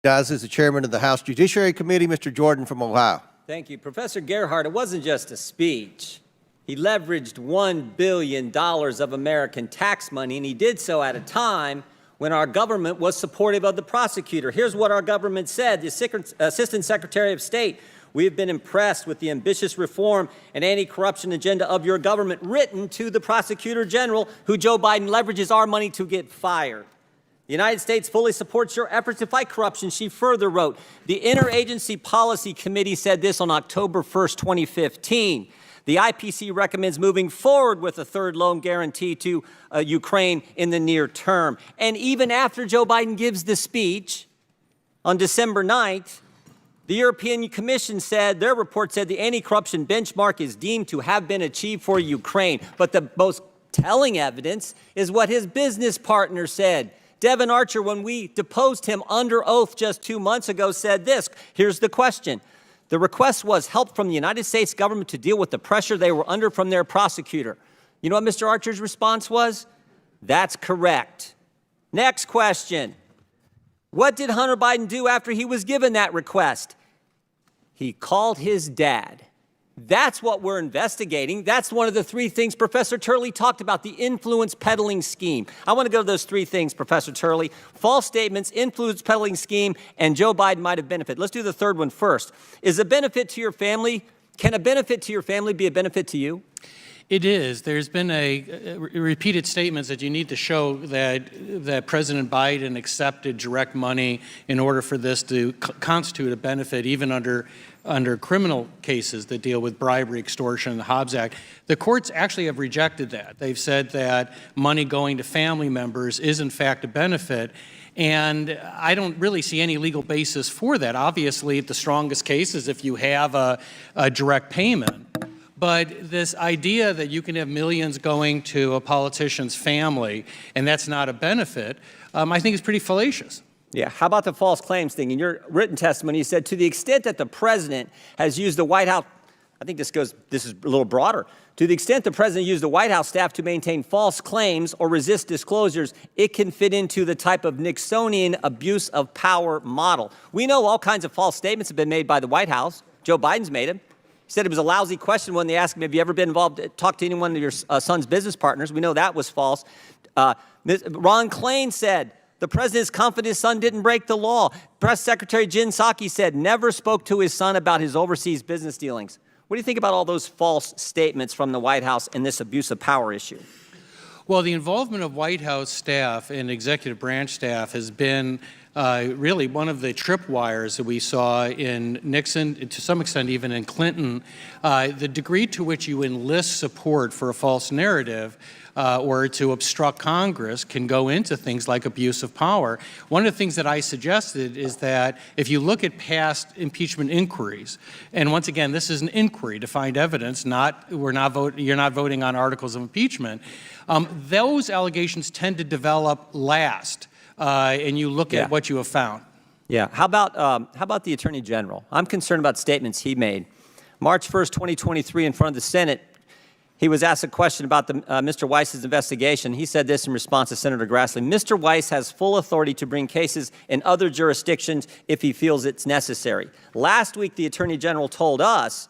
Guys, is the chairman of the House Judiciary Committee, Mr. Jordan from Ohio. Thank you. Professor Gerhardt, it wasn't just a speech. He leveraged $1 billion of American tax money, and he did so at a time when our government was supportive of the prosecutor. Here's what our government said. The Assistant Secretary of State, we have been impressed with the ambitious reform and anti-corruption agenda of your government, written to the Prosecutor General, who Joe Biden leverages our money to get fired. The United States fully supports your efforts to fight corruption, she further wrote. The Interagency Policy Committee said this on October 1st, 2015. The IPC recommends moving forward with a third loan guarantee to Ukraine in the near term. And even after Joe Biden gives the speech on December 9th, the European Commission said, their report said the anti-corruption benchmark is deemed to have been achieved for Ukraine. But the most telling evidence is what his business partner said. Devin Archer, when we deposed him under oath just 2 months ago, said this. Here's the question. The request was help from the United States government to deal with the pressure they were under from their prosecutor. You know what Mr. Archer's response was? That's correct. Next question. What did Hunter Biden do after he was given that request? He called his dad. That's what we're investigating. That's one of the three things Professor Turley talked about, the influence peddling scheme. I want to go to those three things, Professor Turley. False statements, influence peddling scheme, and Joe Biden might have benefited. Let's do the third one first. Is a benefit to your family, can a benefit to your family be a benefit to you? It is. There's been repeated statements that you need to show that President Biden accepted direct money in order for this to constitute a benefit, even under criminal cases that deal with bribery, extortion, the Hobbs Act. The courts actually have rejected that. They've said that money going to family members is in fact a benefit. And I don't really see any legal basis for that. Obviously, the strongest case is if you have a direct payment. But this idea that you can have millions going to a politician's family and that's not a benefit, I think is pretty fallacious. Yeah, how about the false claims thing? In your written testimony, you said to the extent that the president has used the White House, I think this is a little broader. To the extent the president used the White House staff to maintain false claims or resist disclosures, it can fit into the type of Nixonian abuse of power model. We know all kinds of false statements have been made by the White House. Joe Biden's made them. He said it was a lousy question when they asked him, have you ever been involved, talked to any one of your son's business partners? We know that was false. Ron Klain said, the president's confident his son didn't break the law. Press Secretary Jen Psaki said, never spoke to his son about his overseas business dealings. What do you think about all those false statements from the White House in this abuse of power issue? Well, the involvement of White House staff and executive branch staff has been really one of the tripwires that we saw in Nixon, to some extent even in Clinton. The degree to which you enlist support for a false narrative or to obstruct Congress can go into things like abuse of power. One of the things that I suggested is that if you look at past impeachment inquiries, and once again, this is an inquiry to find evidence, you're not voting on articles of impeachment, those allegations tend to develop last, and you look at what you have found. Yeah. How about the Attorney General? I'm concerned about statements he made. March 1st, 2023, in front of the Senate, he was asked a question about Mr. Weiss's investigation. He said this in response to Senator Grassley. Mr. Weiss has full authority to bring cases in other jurisdictions if he feels it's necessary. Last week, the Attorney General told us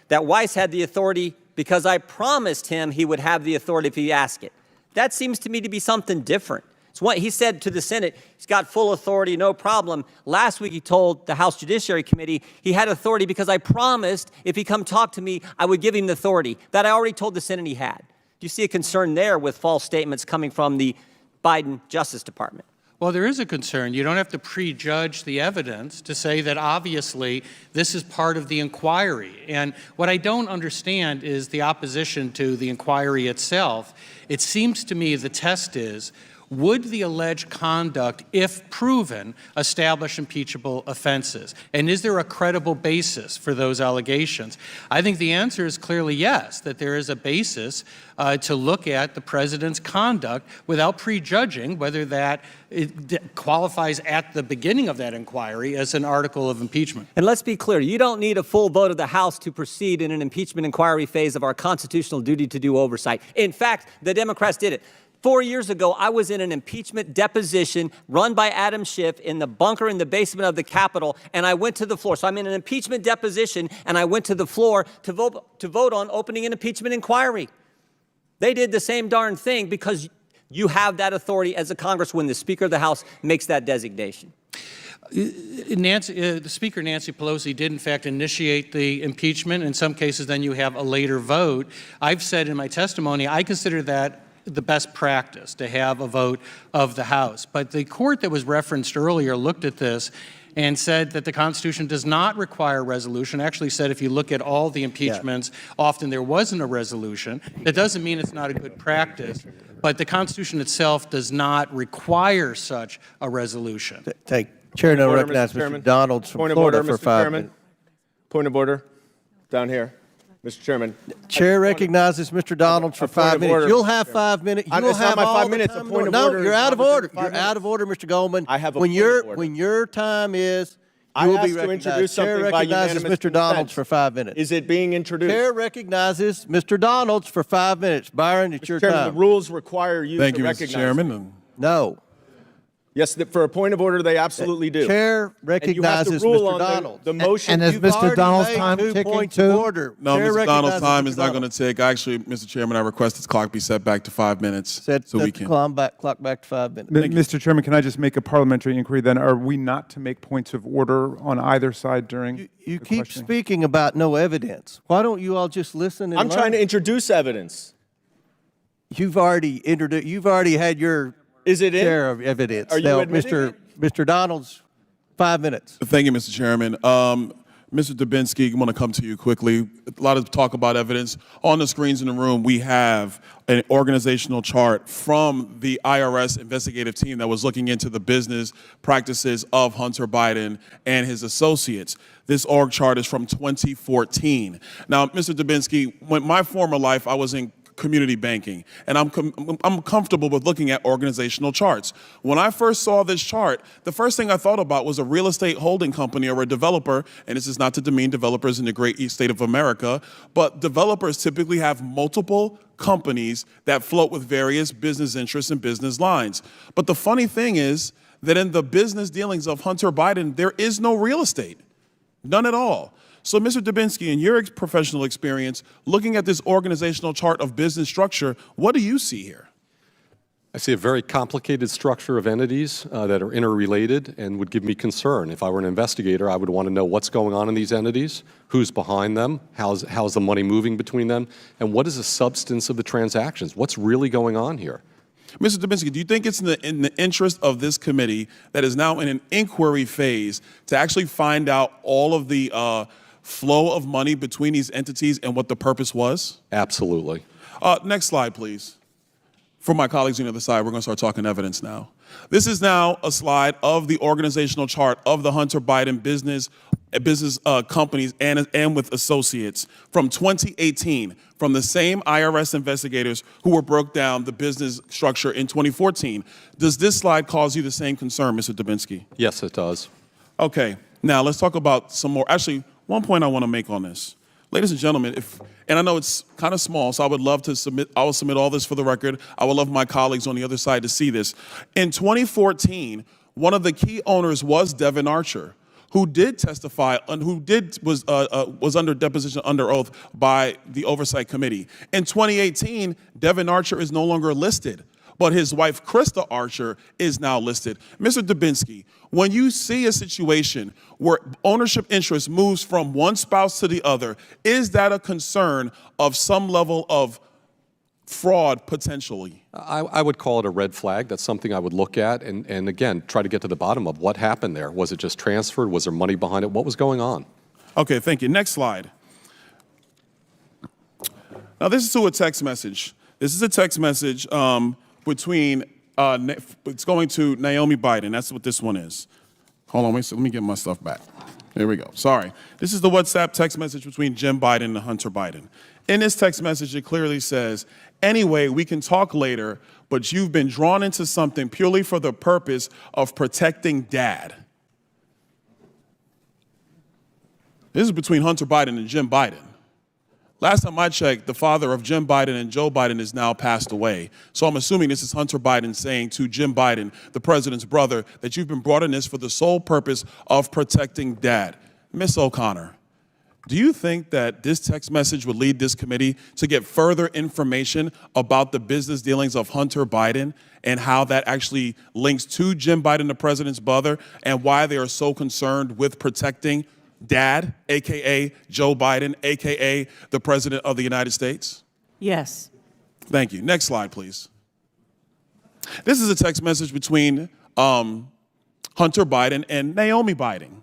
that Weiss had the authority because I promised him he would have the authority if he asked it. That seems to me to be something different. It's what he said to the Senate, he's got full authority, no problem. Last week he told the House Judiciary Committee he had authority because I promised if he come talk to me, I would give him the authority that I already told the Senate he had. Do you see a concern there with false statements coming from the Biden Justice Department? Well, there is a concern. You don't have to prejudge the evidence to say that obviously this is part of the inquiry. And what I don't understand is the opposition to the inquiry itself. It seems to me the test is, would the alleged conduct, if proven, establish impeachable offenses? And is there a credible basis for those allegations? I think the answer is clearly yes, that there is a basis to look at the president's conduct without prejudging whether that qualifies at the beginning of that inquiry as an article of impeachment. And let's be clear, you don't need a full vote of the House to proceed in an impeachment inquiry phase of our constitutional duty to do oversight. In fact, the Democrats did it. 4 years ago, I was in an impeachment deposition run by Adam Schiff in the bunker in the basement of the Capitol, and I went to the floor. So I'm in an impeachment deposition, and I went to the floor to vote on opening an impeachment inquiry. They did the same darn thing because you have that authority as a Congress when the Speaker of the House makes that designation. The Speaker, Nancy Pelosi, did in fact initiate the impeachment. In some cases, then you have a later vote. I've said in my testimony, I consider that the best practice to have a vote of the House. But the court that was referenced earlier looked at this and said that the Constitution does not require resolution. Actually said if you look at all the impeachments, often there wasn't a resolution. That doesn't mean it's not a good practice, but the Constitution itself does not require such a resolution. Chair now Order, recognizes Mr. Chairman. Mr. Donalds from Point of Florida order, for Mr. 5 Chairman. minutes. Point of order. Down here. Mr. Chairman. Chair recognizes Mr. Donalds for a point 5 of minutes. order, You'll Mr. have Chairman. 5 minutes. It's You'll not have my all 5 the minutes. time A in point the of world. order No, you're is out of not order. 5 You're minutes. out of order, Mr. Goldman. I have a when point you're of order. when your time is, I you will asked be to recognized. introduce Chair something by recognizes unanimous Mr. Donalds consent. for 5 minutes. Is it being introduced? Chair recognizes Mr. Donalds for 5 minutes. Byron, it's your Chairman, time. the rules require you Thank to you, recognize Mr. Chairman. me. No. Yes, for a point of order, they absolutely do. Chair And you have to recognizes rule Mr. on Donalds. the motion. And is You've Mr. already Donald's made time 2 ticking points too? of order. No, Chair Mr. Donald's recognizes time Mr. is not going Donalds. to take. Actually, Mr. Chairman, I request its clock be set back to 5 minutes. Set so we the can. clock back to 5 minutes. Mr. Chairman, can I just make a parliamentary inquiry then? Are we not to make points of order on either side during You the keep questioning? speaking about no evidence. Why don't you all just listen and I'm learn? trying to introduce evidence. You've already introduced. You've already had your Is it in? share of evidence. Are you Now, admitting Mr. Donalds, 5 minutes. Thank you, Mr. Chairman. Mr. Dubinsky, I want to come to you quickly. A lot of talk about evidence. On the screens in the room, we have an organizational chart from the IRS investigative team that was looking into the business practices of Hunter Biden and his associates. This org chart is from 2014. Now, Mr. Dubinsky, when my former life, I was in community banking, and I'm comfortable with looking at organizational charts. When I first saw this chart, the first thing I thought about was a real estate holding company or a developer, and this is not to demean developers in the great east state of America, but developers typically have multiple companies that float with various business interests and business lines. But the funny thing is that in the business dealings of Hunter Biden, there is no real estate, none at all. So, Mr. Dubinsky, in your professional experience, looking at this organizational chart of business structure, what do you see here? I see a very complicated structure of entities that are interrelated and would give me concern. If I were an investigator, I would want to know what's going on in these entities, who's behind them, how's the money moving between them, and what is the substance of the transactions? What's really going on here? Mr. Dubinsky, do you think it's in the interest of this committee that is now in an inquiry phase to actually find out all of the flow of money between these entities and what the purpose was? Absolutely. Next slide, please. For my colleagues on the other side, we're going to start talking evidence now. This is now a slide of the organizational chart of the Hunter Biden business companies and with associates from 2018, from the same IRS investigators who broke down the business structure in 2014. Does this slide cause you the same concern, Mr. Dubinsky? Yes, it does. Okay, now let's talk about some more. Actually, one point I want to make on this. Ladies and gentlemen, and I know it's kind of small, so I will submit all this for the record. I would love my colleagues on the other side to see this. In 2014, one of the key owners was Devin Archer, who did testify and was under deposition under oath by the Oversight Committee. In 2018, Devin Archer is no longer listed, but his wife, Krista Archer, is now listed. Mr. Dubinsky, when you see a situation where ownership interest moves from one spouse to the other, is that a concern of some level of fraud potentially? I would call it a red flag. That's something I would look at and again, try to get to the bottom of what happened there. Was it just transferred? Was there money behind it? What was going on? Okay, thank you. Next slide. Now, this is to a text message. This is a text message between, it's going to Naomi Biden. That's what this one is. Hold on, wait, let me get my stuff back. There we go. Sorry. This is the WhatsApp text message between Jim Biden and Hunter Biden. In this text message, it clearly says, anyway, we can talk later, but you've been drawn into something purely for the purpose of protecting Dad. This is between Hunter Biden and Jim Biden. Last time I checked, the father of Jim Biden and Joe Biden is now passed away. So I'm assuming this is Hunter Biden saying to Jim Biden, the president's brother, that you've been brought in this for the sole purpose of protecting dad. Miss O'Connor, do you think that this text message would lead this committee to get further information about the business dealings of Hunter Biden and how that actually links to Jim Biden, the president's brother, and why they are so concerned with protecting Dad, AKA Joe Biden, AKA the President of the United States? Yes. Thank you. Next slide, please. This is a text message between Hunter Biden and Naomi Biden.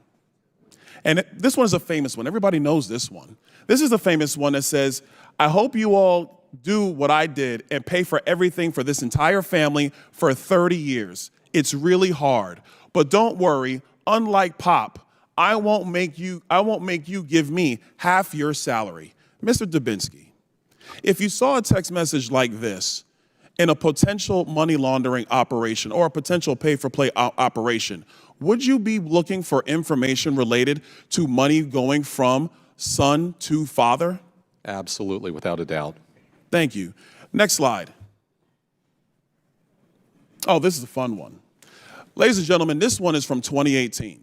And this one is a famous one. Everybody knows this one. This is a famous one that says, I hope you all do what I did and pay for everything for this entire family for 30 years. It's really hard. But don't worry, unlike Pop, I won't make you give me half your salary. Mr. Dubinsky, if you saw a text message like this in a potential money laundering operation or a potential pay-for-play operation, would you be looking for information related to money going from son to father? Absolutely, without a doubt. Thank you. Next slide. Oh, this is a fun one. Ladies and gentlemen, this one is from 2018.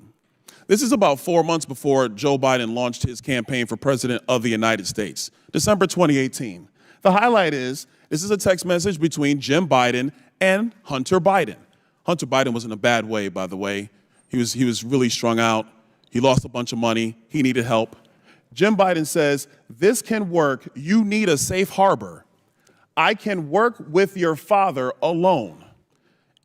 This is about 4 months before Joe Biden launched his campaign for president of the United States, December 2018. The highlight is, this is a text message between Jim Biden and Hunter Biden. Hunter Biden was in a bad way, by the way. He was really strung out. He lost a bunch of money. He needed help. Jim Biden says, this can work. You need a safe harbor. I can work with your father alone.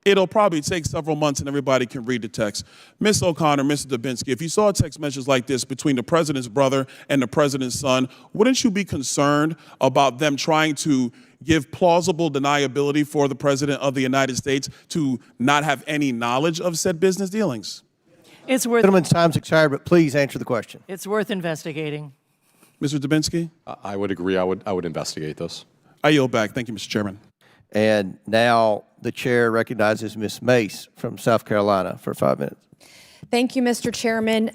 It'll probably take several months and everybody can read the text. Ms. O'Connor, Mr. Dubinsky, if you saw a text message like this between the president's brother and the president's son, wouldn't you be concerned about them trying to give plausible deniability for the president of the United States to not have any knowledge of said business dealings? It's worth Gentleman's time's expired, but please answer the question. investigating. Mr. Dubinsky? I would agree. I would investigate this. I yield back. Thank you, Mr. Chairman. And now the chair recognizes Ms. Mace from South Carolina for 5 minutes. Thank you, Mr. Chairman.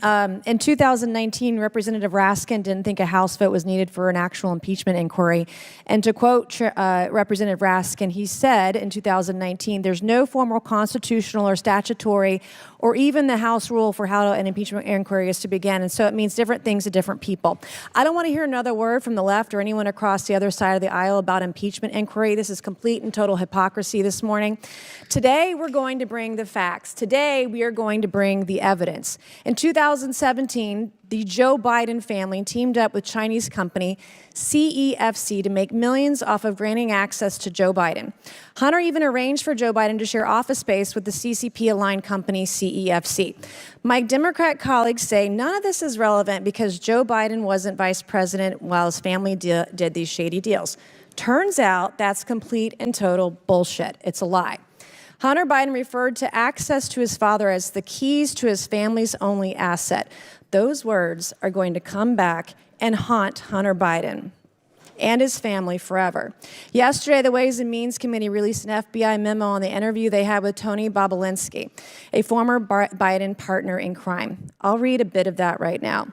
In 2019, Representative Raskin didn't think a House vote was needed for an actual impeachment inquiry. And to quote Representative Raskin, he said in 2019, there's no formal constitutional or statutory or even the House rule for how an impeachment inquiry is to begin. And so it means different things to different people. I don't want to hear another word from the left or anyone across the other side of the aisle about impeachment inquiry. This is complete and total hypocrisy this morning. Today, we're going to bring the facts. Today, we are going to bring the evidence. In 2017, the Joe Biden family teamed up with Chinese company CEFC to make millions off of granting access to Joe Biden. Hunter even arranged for Joe Biden to share office space with the CCP-aligned company CEFC. My Democrat colleagues say none of this is relevant because Joe Biden wasn't vice president while his family did these shady deals. Turns out that's complete and total bullshit. It's a lie. Hunter Biden referred to access to his father as the keys to his family's only asset. Those words are going to come back and haunt Hunter Biden and his family forever. Yesterday, the Ways and Means Committee released an FBI memo on the interview they had with Tony Bobulinski, a former Biden partner in crime. I'll read a bit of that right now.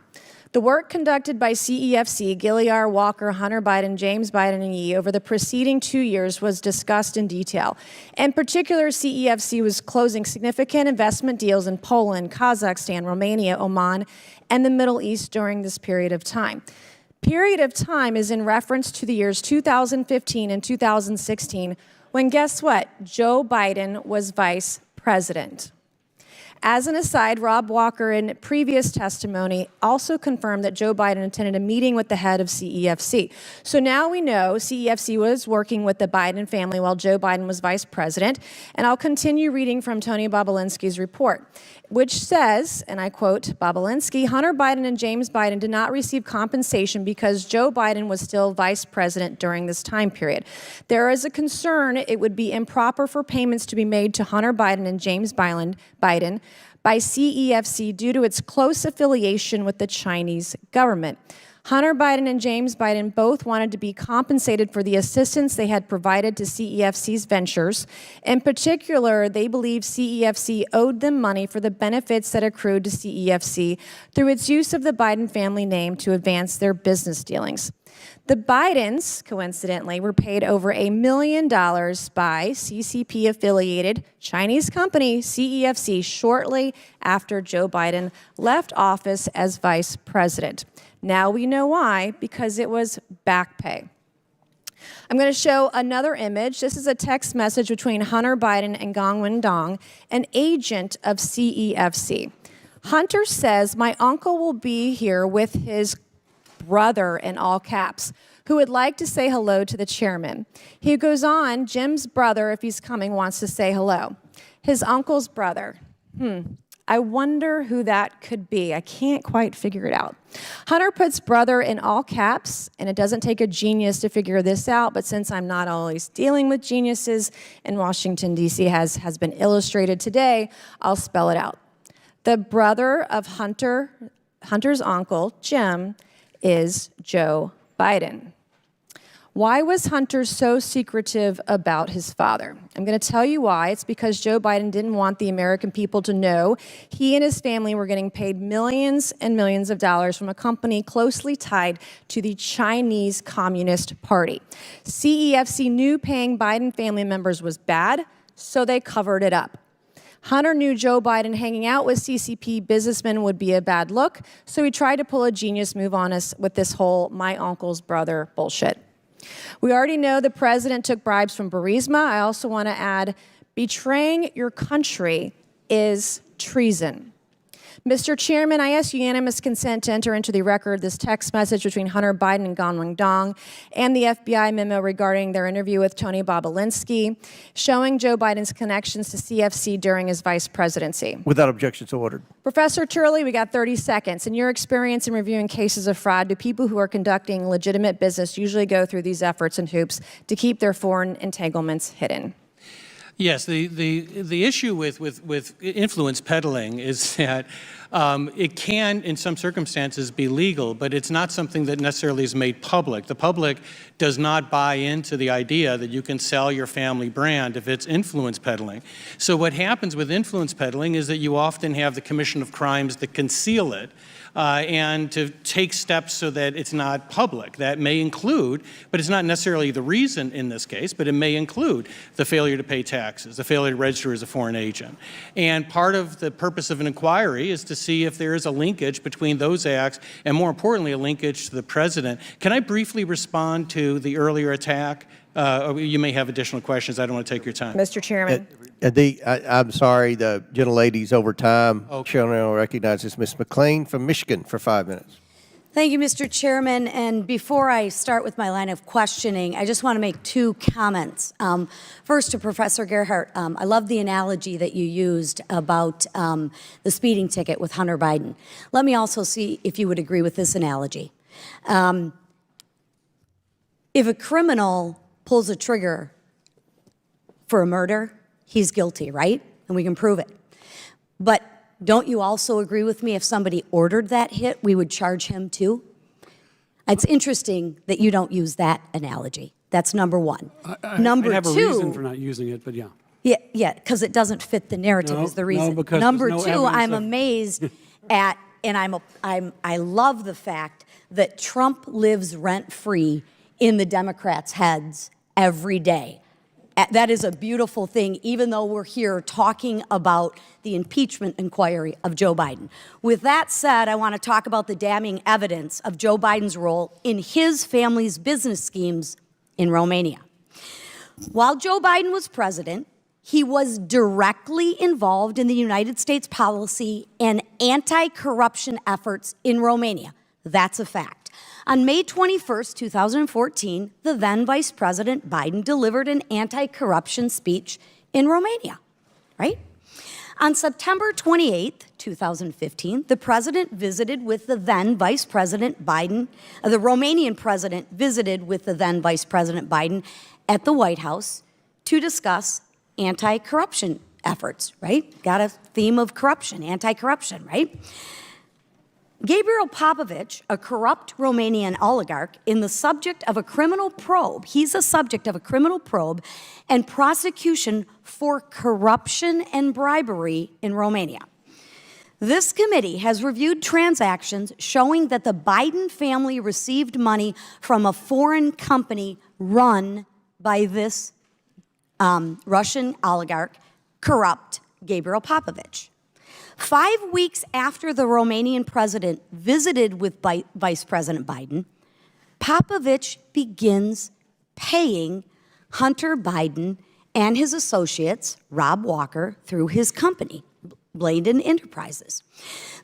The work conducted by CEFC, Gilliar, Walker, Hunter Biden, James Biden, and Yee over the preceding 2 years was discussed in detail. In particular, CEFC was closing significant investment deals in Poland, Kazakhstan, Romania, Oman, and the Middle East during this period of time. Period of time is in reference to the years 2015 and 2016, when guess what? Joe Biden was vice president. As an aside, Rob Walker, in previous testimony, also confirmed that Joe Biden attended a meeting with the head of CEFC. So now we know CEFC was working with the Biden family while Joe Biden was vice president. And I'll continue reading from Tony Bobulinski's report, which says, and I quote Bobulinski, Hunter Biden and James Biden did not receive compensation because Joe Biden was still vice president during this time period. There is a concern it would be improper for payments to be made to Hunter Biden and James Biden by CEFC due to its close affiliation with the Chinese government. Hunter Biden and James Biden both wanted to be compensated for the assistance they had provided to CEFC's ventures. In particular, they believe CEFC owed them money for the benefits that accrued to CEFC through its use of the Biden family name to advance their business dealings. The Bidens, coincidentally, were paid over $1 million by CCP-affiliated Chinese company CEFC shortly after Joe Biden left office as vice president. Now we know why, because it was back pay. I'm going to show another image. This is a text message between Hunter Biden and Gong Wendong, an agent of CEFC. Hunter says, "My uncle will be here with his brother," in all caps, "who would like to say hello to the chairman." He goes on, "Jim's brother, if he's coming, wants to say hello." His uncle's brother. I wonder who that could be. I can't quite figure it out. Hunter puts brother in all caps, and it doesn't take a genius to figure this out, but since I'm not always dealing with geniuses, and Washington, D.C. has been illustrated today, I'll spell it out. The brother of Hunter's uncle, Jim, is Joe Biden. Why was Hunter so secretive about his father? I'm going to tell you why. It's because Joe Biden didn't want the American people to know he and his family were getting paid millions and millions of dollars from a company closely tied to the Chinese Communist Party. CEFC knew paying Biden family members was bad, so they covered it up. Hunter knew Joe Biden hanging out with CCP businessmen would be a bad look, so he tried to pull a genius move on us with this whole "my uncle's brother" bullshit. We already know the president took bribes from Burisma. I also want to add, betraying your country is treason. Mr. Chairman, I ask unanimous consent to enter into the record this text message between Hunter Biden and Gong Wendong and the FBI memo regarding their interview with Tony Bobolinsky, showing Joe Biden's connections to CFC during his vice presidency. Without objection, so ordered. Professor Turley, we got 30 seconds. In your experience in reviewing cases of fraud, do people who are conducting legitimate business usually go through these efforts and hoops to keep their foreign entanglements hidden? Yes, the issue with influence peddling is that it can, in some circumstances, be legal, but it's not something that necessarily is made public. The public does not buy into the idea that you can sell your family brand if it's influence peddling. So what happens with influence peddling is that you often have the commission of crimes that conceal it, and to take steps so that it's not public. That may include, but it's not necessarily the reason in this case, but it may include the failure to pay taxes, the failure to register as a foreign agent. And part of the purpose of an inquiry is to see if there is a linkage between those acts, and more importantly, a linkage to the president. Can I briefly respond to the earlier attack? You may have additional questions. I don't want to take your time. Mr. Chairman. I'm sorry, the gentlelady's over time. Okay. Chair now recognizes Ms. McLean from Michigan for 5 minutes. Thank you, Mr. Chairman. And before I start with my line of questioning, I just want to make two comments. First, to Professor Gerhardt, I love the analogy that you used about the speeding ticket with Hunter Biden. Let me also see if you would agree with this analogy. If a criminal pulls a trigger for a murder, he's guilty, right? And we can prove it. But don't you also agree with me if somebody ordered that hit, we would charge him too? It's interesting that you don't use that analogy. That's number one. Number I have two, a reason for not using it, but yeah. Yeah, because it doesn't fit the narrative is the reason. No, because number there's no two, I'm evidence amazed at, and I love the fact that Trump lives rent-free in the Democrats' heads every day. That is a beautiful thing, even though we're here talking about the impeachment inquiry of Joe Biden. With that said, I want to talk about the damning evidence of Joe Biden's role in his family's business schemes in Romania. While Joe Biden was president, he was directly involved in the United States policy and anti-corruption efforts in Romania. That's a fact. On May 21st, 2014, the then Vice President Biden delivered an anti-corruption speech in Romania, right? On September 28th, 2015, the president visited with the then Vice President Biden, the Romanian president visited with the then Vice President Biden at the White House to discuss anti-corruption efforts, right? Got a theme of corruption, anti-corruption, right? Gabriel Popovich, a corrupt Romanian oligarch, in the subject of a criminal probe, he's a subject of a criminal probe and prosecution for corruption and bribery in Romania. This committee has reviewed transactions showing that the Biden family received money from a foreign company run by this Russian oligarch, corrupt Gabriel Popovich. 5 weeks after the Romanian president visited with Vice President Biden, Popovich begins paying Hunter Biden and his associates, Rob Walker, through his company, Bladen Enterprises.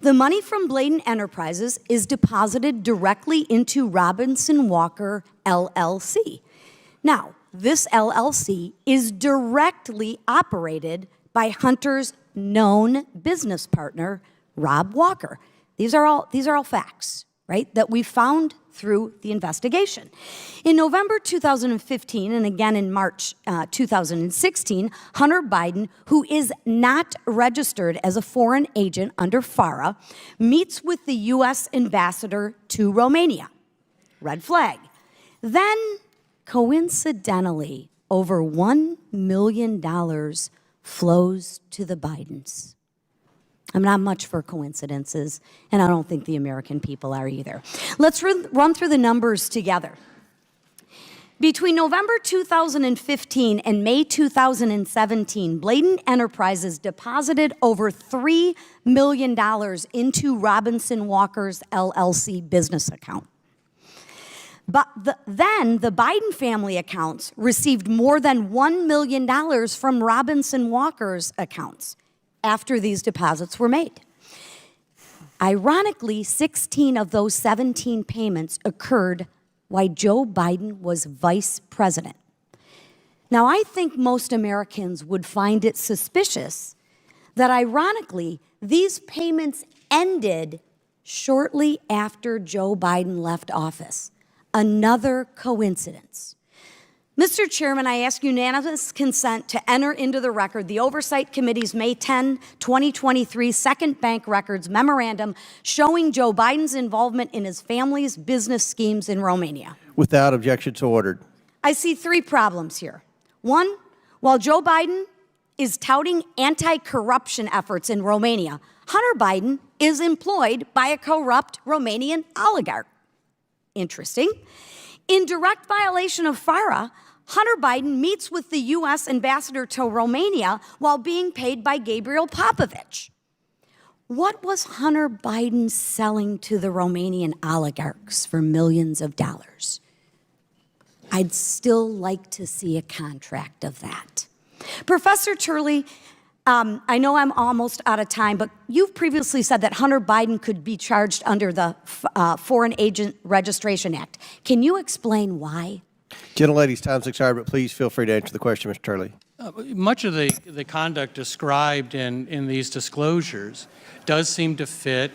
The money from Bladen Enterprises is deposited directly into Robinson Walker LLC. Now, this LLC is directly operated by Hunter's known business partner, Rob Walker. These are all facts, right, that we found through the investigation. In November 2015 and again in March 2016, Hunter Biden, who is not registered as a foreign agent under FARA, meets with the U.S. ambassador to Romania. Red flag. Then, coincidentally, over $1 million flows to the Bidens. I'm not much for coincidences, and I don't think the American people are either. Let's run through the numbers together. Between November 2015 and May 2017, Bladen Enterprises deposited over $3 million into Robinson Walker's LLC business account. But then the Biden family accounts received more than $1 million from Robinson Walker's accounts after these deposits were made. Ironically, 16 of those 17 payments occurred while Joe Biden was vice president. Now, I think most Americans would find it suspicious that, ironically, these payments ended shortly after Joe Biden left office. Another coincidence. Mr. Chairman, I ask unanimous consent to enter into the record the Oversight Committee's May 10, 2023 Second Bank Records Memorandum showing Joe Biden's involvement in his family's business schemes in Romania. Without objection, so ordered. I see three problems here. One, while Joe Biden is touting anti-corruption efforts in Romania, Hunter Biden is employed by a corrupt Romanian oligarch. Interesting. In direct violation of FARA, Hunter Biden meets with the U.S. ambassador to Romania while being paid by Gabriel Popovich. What was Hunter Biden selling to the Romanian oligarchs for millions of dollars? I'd still like to see a contract of that. Professor Turley, I know I'm almost out of time, but you've previously said that Hunter Biden could be charged under the Foreign Agent Registration Act. Can you explain why? Gentlelady's time's expired, but please feel free to answer the question, Mr. Turley. Much of the conduct described in these disclosures does seem to fit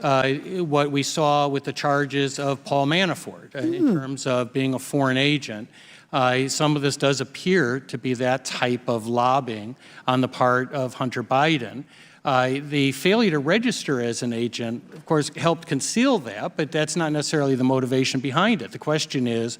what we saw with the charges of Paul Manafort in terms of being a foreign agent. Some of this does appear to be that type of lobbying on the part of Hunter Biden. The failure to register as an agent, of course, helped conceal that, but that's not necessarily the motivation behind it. The question is,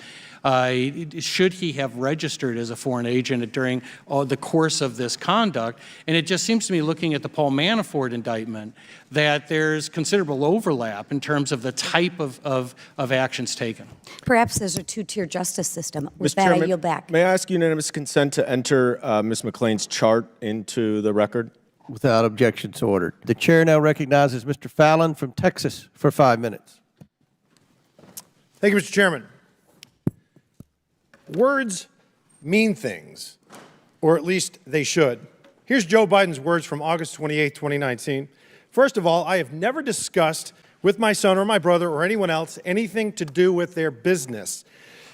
should he have registered as a foreign agent during the course of this conduct? And it just seems to me, looking at the Paul Manafort indictment, that there's considerable overlap in terms of the type of actions taken. Perhaps there's a two-tier justice system. With Mr. that, Chairman, I yield back. May I ask unanimous consent to enter Ms. McClain's chart into the record? Without objection, so ordered. The chair now recognizes Mr. Fallon from Texas for 5 minutes. Thank you, Mr. Chairman. Words mean things, or at least they should. Here's Joe Biden's words from August 28, 2019. First of all, I have never discussed with my son or my brother or anyone else anything to do with their business.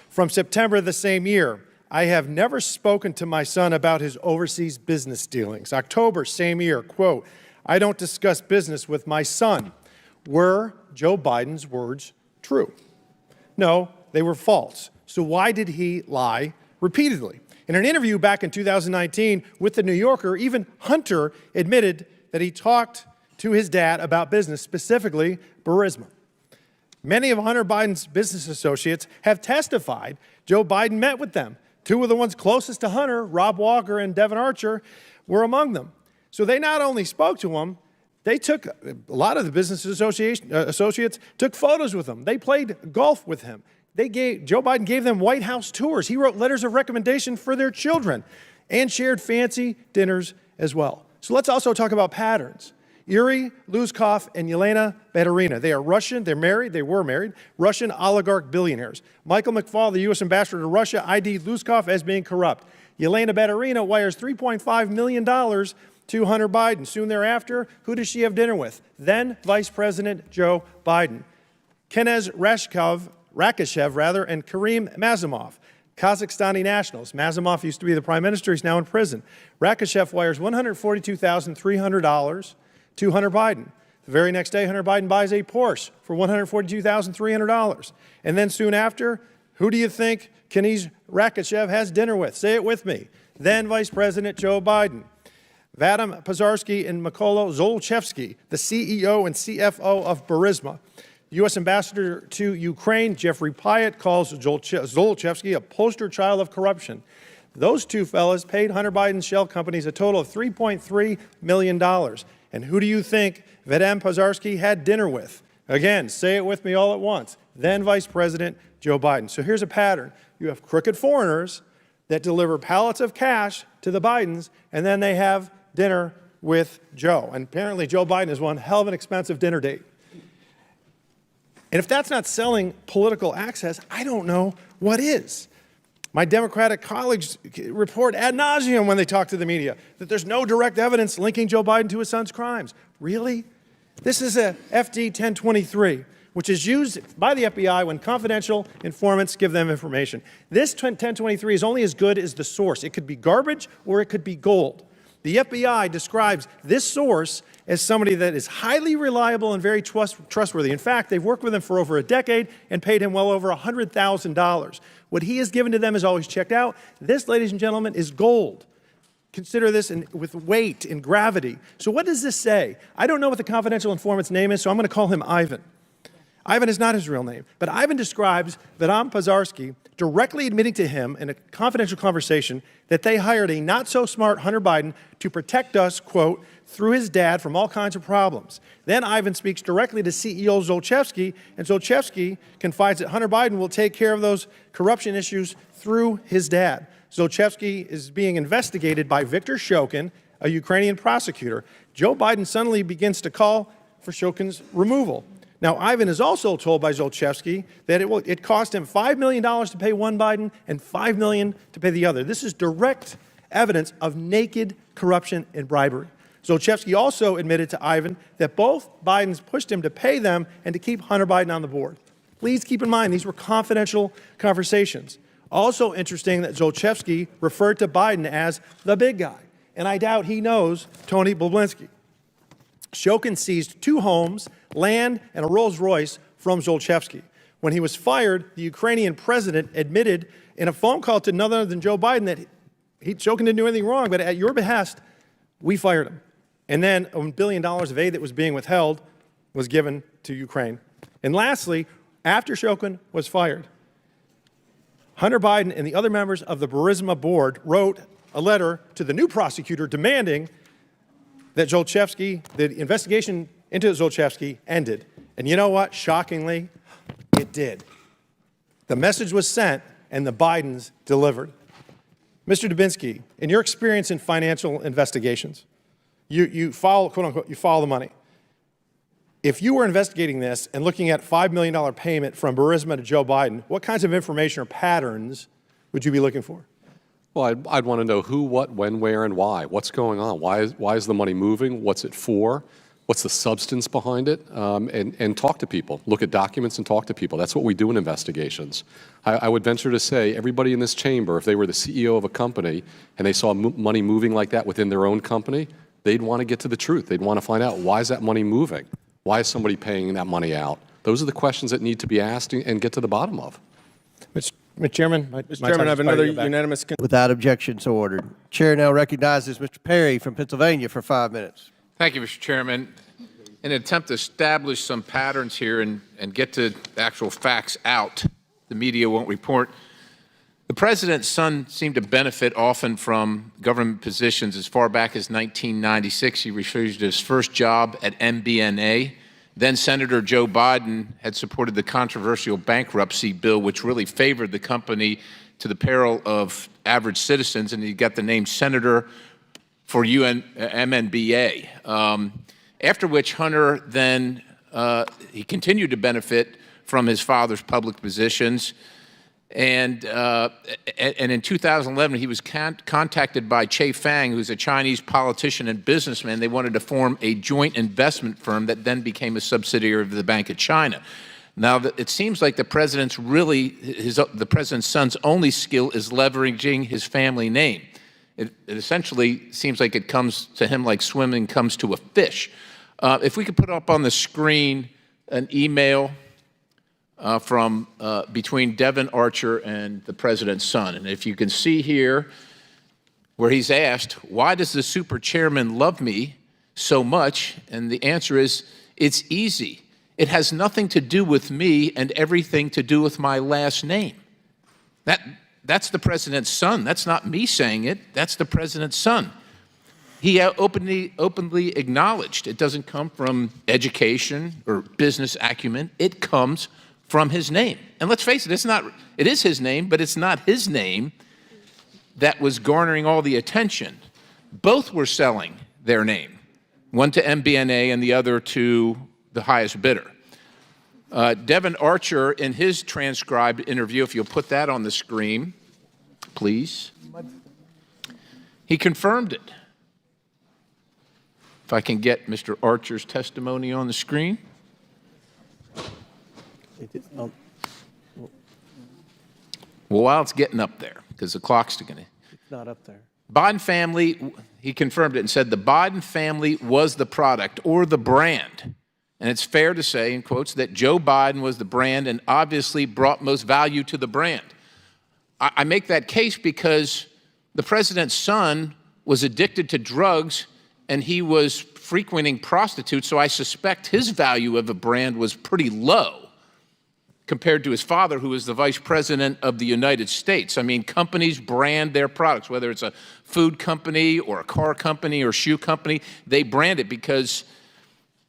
From September of the same year, I have never spoken to my son about his overseas business dealings. October, same year, quote, I don't discuss business with my son. Were Joe Biden's words true? No, they were false. So why did he lie repeatedly? In an interview back in 2019 with The New Yorker, even Hunter admitted that he talked to his dad about business, specifically Burisma. Many of Hunter Biden's business associates have testified Joe Biden met with them. Two of the ones closest to Hunter, Rob Walker and Devin Archer, were among them. So they not only spoke to him, They took, a lot of the business associates took photos with him. They played golf with him. Joe Biden gave them White House tours. He wrote letters of recommendation for their children and shared fancy dinners as well. So let's also talk about patterns. Yuri Luzkov and Yelena Baturina. They are Russian, they were married, Russian oligarch billionaires. Michael McFaul, the U.S. ambassador to Russia, ID'd Luzkov as being corrupt. Yelena Baturina wires $3.5 million to Hunter Biden. Soon thereafter, who does she have dinner with? Then Vice President Joe Biden. Kenez Rakishev, and Karim Mazimov, Kazakhstani nationals. Mazimov used to be the prime minister. He's now in prison. Rakishev wires $142,300 to Hunter Biden. The very next day, Hunter Biden buys a Porsche for $142,300. And then soon after, who do you think Kenez Rakishev has dinner with? Say it with me. Then Vice President Joe Biden. Vadim Pozharsky and Mykola Zolchevsky, the CEO and CFO of Burisma. U.S. Ambassador to Ukraine, Jeffrey Pyatt, calls Zolchevsky a poster child of corruption. Those two fellas paid Hunter Biden's shell companies a total of $3.3 million. And who do you think Vadim Pozharsky had dinner with? Again, say it with me all at once. Then Vice President Joe Biden. So here's a pattern. You have crooked foreigners that deliver pallets of cash to the Bidens, and then they have dinner with Joe. And apparently Joe Biden is one hell of an expensive dinner date. And if that's not selling political access, I don't know what is. My Democratic colleagues report ad nauseum when they talk to the media that there's no direct evidence linking Joe Biden to his son's crimes. Really? This is a FD 1023, which is used by the FBI when confidential informants give them information. This 1023 is only as good as the source. It could be garbage or it could be gold. The FBI describes this source as somebody that is highly reliable and very trustworthy. In fact, they've worked with him for over a decade and paid him well over $100,000. What he has given to them is always checked out. This, ladies and gentlemen, is gold. Consider this with weight and gravity. So what does this say? I don't know what the confidential informant's name is, so I'm going to call him Ivan. Ivan is not his real name, but Ivan describes Vadim Pozharsky directly admitting to him in a confidential conversation that they hired a not-so-smart Hunter Biden to protect us, quote, through his dad from all kinds of problems. Then Ivan speaks directly to CEO Zolchevsky, and Zolchevsky confides that Hunter Biden will take care of those corruption issues through his dad. Zolchevsky is being investigated by Viktor Shokin, a Ukrainian prosecutor. Joe Biden suddenly begins to call for Shokin's removal. Now, Ivan is also told by Zolchevsky that it cost him $5 million to pay one Biden and $5 million to pay the other. This is direct evidence of naked corruption and bribery. Zolchevsky also admitted to Ivan that both Bidens pushed him to pay them and to keep Hunter Biden on the board. Please keep in mind, these were confidential conversations. Also interesting that Zolchevsky referred to Biden as the big guy, and I doubt he knows Tony Bobulinski. Shokin seized 2 homes, land, and a Rolls-Royce from Zolchevsky. When he was fired, the Ukrainian president admitted in a phone call to none other than Joe Biden that Shokin didn't do anything wrong, but at your behest, we fired him. And then $1 billion of aid that was being withheld was given to Ukraine. And lastly, after Shokin was fired, Hunter Biden and the other members of the Burisma board wrote a letter to the new prosecutor demanding that the investigation into Zolchevsky ended. And you know what? Shockingly, it did. The message was sent, and the Bidens delivered. Mr. Dubinsky, in your experience in financial investigations, you follow, quote unquote, you follow the money. If you were investigating this and looking at $5 million payment from Burisma to Joe Biden, what kinds of information or patterns would you be looking for? Well, I'd want to know who, what, when, where, and why. What's going on? Why is the money moving? What's it for? What's the substance behind it? And talk to people. Look at documents and talk to people. That's what we do in investigations. I would venture to say everybody in this chamber, if they were the CEO of a company and they saw money moving like that within their own company, they'd want to get to the truth. They'd want to find out, why is that money moving? Why is somebody paying that money out? Those are the questions that need to be asked and get to the bottom of. Mr. Chairman, I have another unanimous. Without objection, so ordered. Chair now recognizes Mr. Perry from Pennsylvania for 5 minutes. Thank you, Mr. Chairman. In an attempt to establish some patterns here and get to the actual facts out, the media won't report. The president's son seemed to benefit often from government positions. As far back as 1996, he refused his first job at MBNA. Then Senator Joe Biden had supported the controversial bankruptcy bill, which really favored the company to the peril of average citizens, and he got the name Senator for MNBA. After which Hunter then, he continued to benefit from his father's public positions. And in 2011, he was contacted by Che Fang, who's a Chinese politician and businessman. They wanted to form a joint investment firm that then became a subsidiary of the Bank of China. Now, it seems like the president's the president's son's only skill is leveraging his family name. It essentially seems like it comes to him like swimming comes to a fish. If we could put up on the screen an email from between Devin Archer and the president's son. And if you can see here where he's asked, why does the super chairman love me so much? And the answer is, it's easy. It has nothing to do with me and everything to do with my last name. That's the president's son. That's not me saying it. That's the president's son. He openly acknowledged it doesn't come from education or business acumen. It comes from his name. And let's face it, it is his name, but it's not his name that was garnering all the attention. Both were selling their name, one to MBNA and the other to the highest bidder. Devin Archer, in his transcribed interview, if you'll put that on the screen, please, he confirmed it. If I can get Mr. Archer's testimony on the screen. Well, while it's getting up there, because the clock's going to... It's not up there. Biden family, he confirmed it and said the Biden family was the product or the brand. And it's fair to say, in quotes, that Joe Biden was the brand and obviously brought most value to the brand. I make that case because the president's son was addicted to drugs and he was frequenting prostitutes, so I suspect his value of a brand was pretty low compared to his father, who was the vice president of the United States. I mean, companies brand their products, whether it's a food company or a car company or shoe company, they brand it because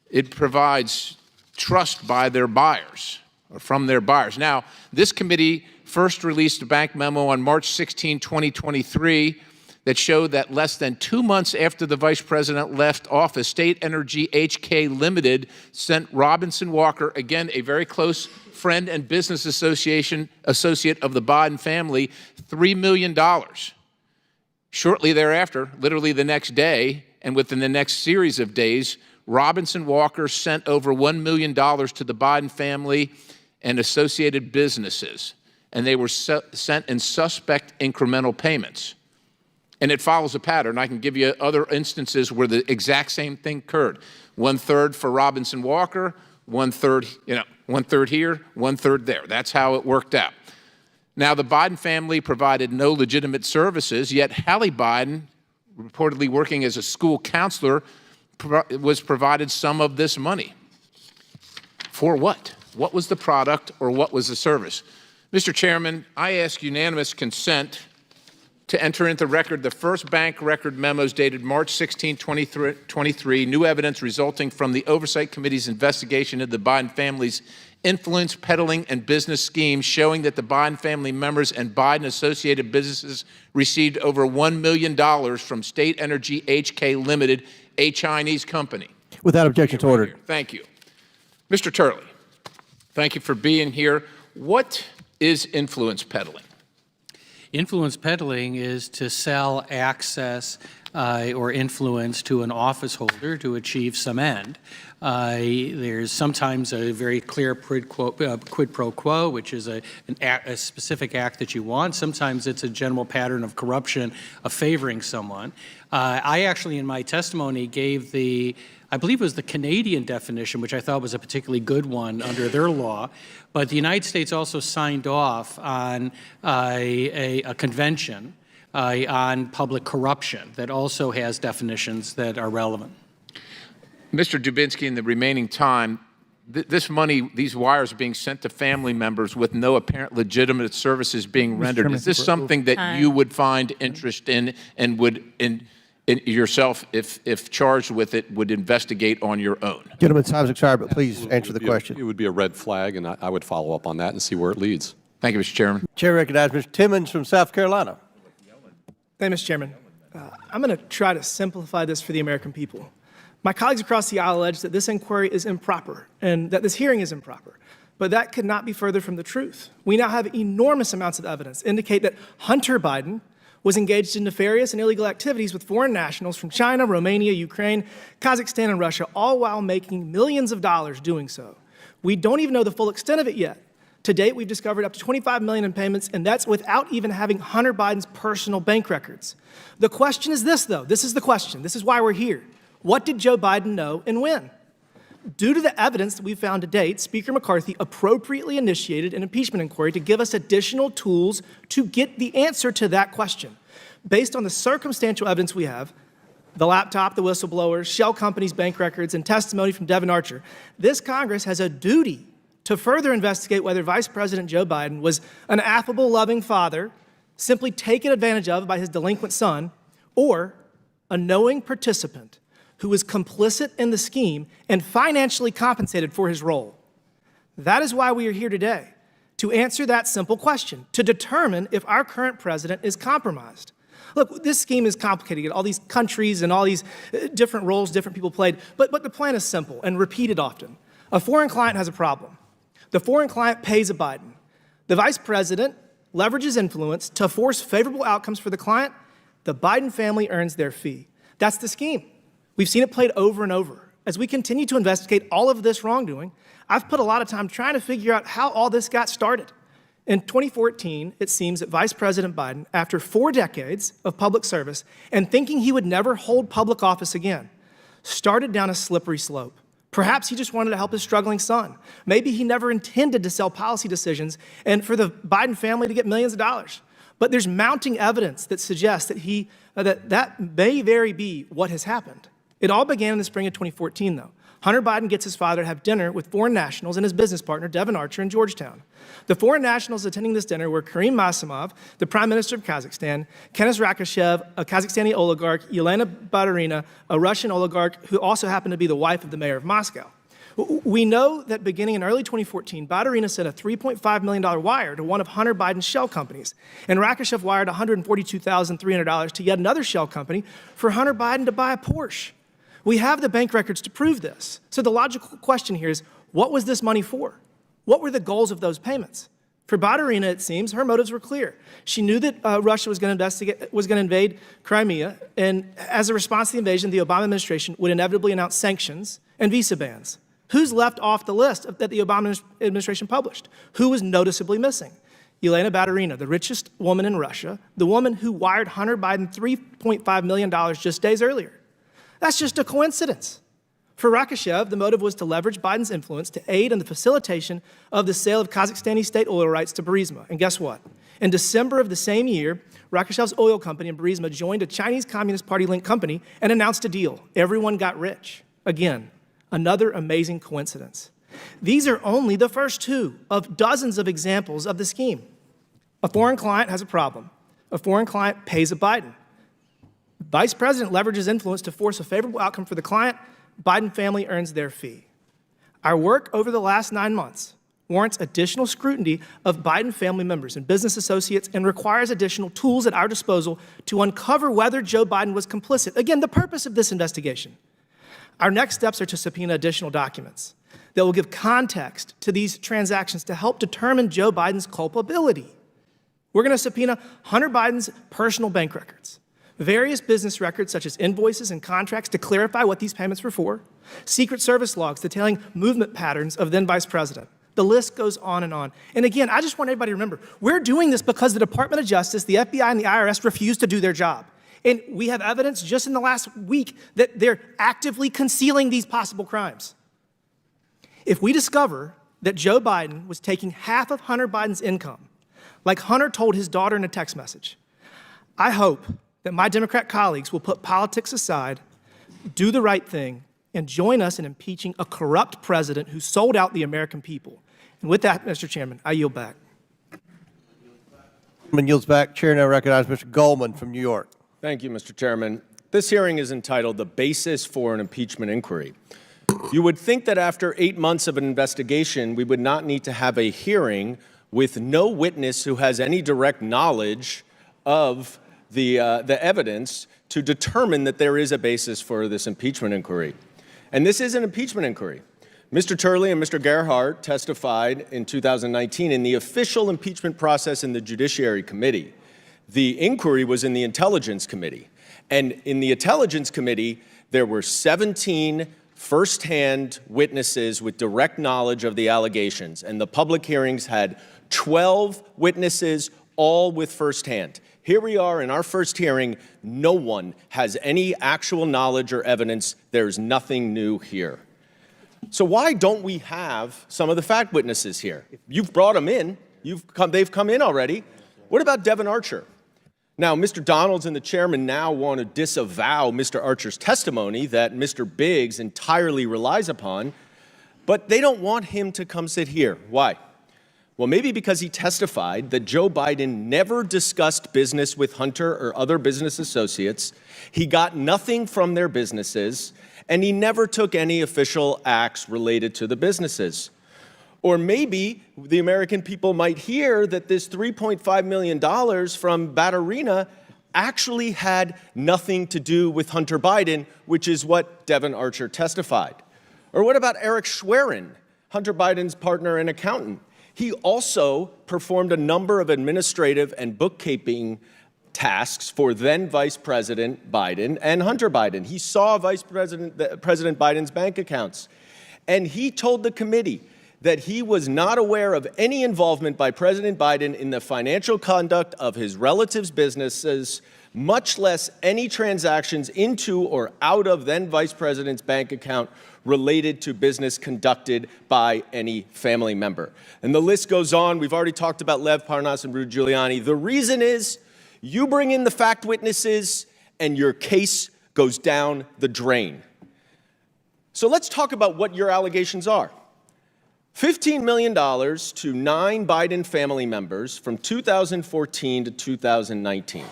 it provides trust by their buyers or from their buyers. Now, this committee first released a bank memo on March 16, 2023, that showed that less than 2 months after the vice president left office, State Energy HK Limited sent Robinson Walker, again, a very close friend and business associate of the Biden family, $3 million. Shortly thereafter, literally the next day, and within the next series of days, Robinson Walker sent over $1 million to the Biden family and associated businesses, and they were sent in suspect incremental payments. And it follows a pattern. I can give you other instances where the exact same thing occurred. 1/3 for Robinson Walker, 1/3, 1/3 here, 1/3 there. That's how it worked out. Now, the Biden family provided no legitimate services, yet Hallie Biden, reportedly working as a school counselor, was provided some of this money. For what? What was the product or what was the service? Mr. Chairman, I ask unanimous consent to enter into record the first bank record memos dated March 16, 2023, new evidence resulting from the Oversight Committee's investigation of the Biden family's influence peddling and business schemes, showing that the Biden family members and Biden-associated businesses received over $1 million from State Energy HK Limited, a Chinese company. Without objection to order. Thank you. Mr. Turley, thank you for being here. What is influence peddling? Influence peddling is to sell access or influence to an office holder to achieve some end. There's sometimes a very clear quid pro quo, which is a specific act that you want. Sometimes it's a general pattern of corruption of favoring someone. I actually, in my testimony, gave I believe it was the Canadian definition, which I thought was a particularly good one under their law. But the United States also signed off on a convention on public corruption that also has definitions that are relevant. Mr. Dubinsky, in the remaining time, this money, these wires are being sent to family members with no apparent legitimate services being rendered. Chairman, Is this I think we're something that you would find interest in and would in yourself, if charged with it, would investigate on your own? Gentlemen, time's expired, but please answer the It question. would be a red flag, and I would follow up on that and see where it leads. Thank you, Mr. Chairman. Chair recognizes Mr. Timmons from South Carolina. Thank you, Mr. Chairman. I'm going to try to simplify this for the American people. My colleagues across the aisle allege that this inquiry is improper and that this hearing is improper, but that could not be further from the truth. We now have enormous amounts of evidence to indicate that Hunter Biden was engaged in nefarious and illegal activities with foreign nationals from China, Romania, Ukraine, Kazakhstan, and Russia, all while making millions of dollars doing so. We don't even know the full extent of it yet. To date, we've discovered up to $25 million in payments, and that's without even having Hunter Biden's personal bank records. The question is this, though. This is the question. This is why we're here. What did Joe Biden know and when? Due to the evidence that we've found to date, Speaker McCarthy appropriately initiated an impeachment inquiry to give us additional tools to get the answer to that question. Based on the circumstantial evidence we have, the laptop, the whistleblowers, shell companies' bank records, and testimony from Devin Archer, this Congress has a duty to further investigate whether Vice President Joe Biden was an affable, loving father, simply taken advantage of by his delinquent son, or a knowing participant who was complicit in the scheme and financially compensated for his role. That is why we are here today, to answer that simple question, to determine if our current president is compromised. Look, this scheme is complicated, all these countries and all these different roles different people played, but the plan is simple and repeated often. A foreign client has a problem. The foreign client pays a Biden. The vice president leverages influence to force favorable outcomes for the client. The Biden family earns their fee. That's the scheme. We've seen it played over and over. As we continue to investigate all of this wrongdoing, I've put a lot of time trying to figure out how all this got started. In 2014, it seems that Vice President Biden, after 4 decades of public service and thinking he would never hold public office again, started down a slippery slope. Perhaps he just wanted to help his struggling son. Maybe he never intended to sell policy decisions and for the Biden family to get millions of dollars. But there's mounting evidence that suggests that that may very be what has happened. It all began in the spring of 2014, though. Hunter Biden gets his father to have dinner with foreign nationals and his business partner, Devin Archer, in Georgetown. The foreign nationals attending this dinner were Karim Masimov, the Prime Minister of Kazakhstan, Kenes Rakishev, a Kazakhstani oligarch, Yelena Baturina, a Russian oligarch who also happened to be the wife of the mayor of Moscow. We know that beginning in early 2014, Baturina sent a $3.5 million wire to one of Hunter Biden's shell companies, and Rakishev wired $142,300 to yet another shell company for Hunter Biden to buy a Porsche. We have the bank records to prove this. So the logical question here is, what was this money for? What were the goals of those payments? For Baturina, it seems, her motives were clear. She knew that Russia was going to invade Crimea, and as a response to the invasion, the Obama administration would inevitably announce sanctions and visa bans. Who's left off the list that the Obama administration published? Who was noticeably missing? Yelena Baturina, the richest woman in Russia, the woman who wired Hunter Biden $3.5 million just days earlier. That's just a coincidence. For Rakishev, the motive was to leverage Biden's influence to aid in the facilitation of the sale of Kazakhstani state oil rights to Burisma. And guess what? In December of the same year, Rakishev's oil company and Burisma joined a Chinese Communist Party-linked company and announced a deal. Everyone got rich. Again, another amazing coincidence. These are only the first 2 of dozens of examples of the scheme. A foreign client has a problem. A foreign client pays a Biden. Vice President leverages influence to force a favorable outcome for the client. Biden family earns their fee. Our work over the last 9 months warrants additional scrutiny of Biden family members and business associates and requires additional tools at our disposal to uncover whether Joe Biden was complicit. Again, the purpose of this investigation. Our next steps are to subpoena additional documents that will give context to these transactions to help determine Joe Biden's culpability. We're going to subpoena Hunter Biden's personal bank records, various business records such as invoices and contracts to clarify what these payments were for, Secret Service logs detailing movement patterns of then Vice President. The list goes on and on. And again, I just want everybody to remember, we're doing this because the Department of Justice, the FBI, and the IRS refused to do their job. And we have evidence just in the last week that they're actively concealing these possible crimes. If we discover that Joe Biden was taking half of Hunter Biden's income, like Hunter told his daughter in a text message, I hope that my Democrat colleagues will put politics aside, do the right thing, and join us in impeaching a corrupt president who sold out the American people. And with that, Mr. Chairman, I yield back. Yields back. Chair now recognizes Mr. Goldman from New York. Thank you, Mr. Chairman. This hearing is entitled The Basis for an Impeachment Inquiry. You would think that after 8 months of an investigation, we would not need to have a hearing with no witness who has any direct knowledge of the evidence to determine that there is a basis for this impeachment inquiry. And this is an impeachment inquiry. Mr. Turley and Mr. Gerhardt testified in 2019 in the official impeachment process in the Judiciary Committee. The inquiry was in the Intelligence Committee. And in the Intelligence Committee, there were 17 firsthand witnesses with direct knowledge of the allegations. And the public hearings had 12 witnesses, all with firsthand. Here we are in our first hearing. No one has any actual knowledge or evidence. There's nothing new here. So why don't we have some of the fact witnesses here? You've brought them in. They've come in already. What about Devin Archer? Now, Mr. Donalds and the chairman now want to disavow Mr. Archer's testimony that Mr. Biggs entirely relies upon, but they don't want him to come sit here. Why? Well, maybe because he testified that Joe Biden never discussed business with Hunter or other business associates, he got nothing from their businesses, and he never took any official acts related to the businesses. Or maybe the American people might hear that this $3.5 million from Batterina actually had nothing to do with Hunter Biden, which is what Devin Archer testified. Or what about Eric Schwerin, Hunter Biden's partner and accountant? He also performed a number of administrative and bookkeeping tasks for then Vice President Biden and Hunter Biden. He saw President Biden's bank accounts, and he told the committee that he was not aware of any involvement by President Biden in the financial conduct of his relatives' businesses, much less any transactions into or out of then Vice President's bank account related to business conducted by any family member. And the list goes on. We've already talked about Lev Parnas and Rudy Giuliani. The reason is you bring in the fact witnesses and your case goes down the drain. So let's talk about what your allegations are. $15 million to 9 Biden family members from 2014 to 2019.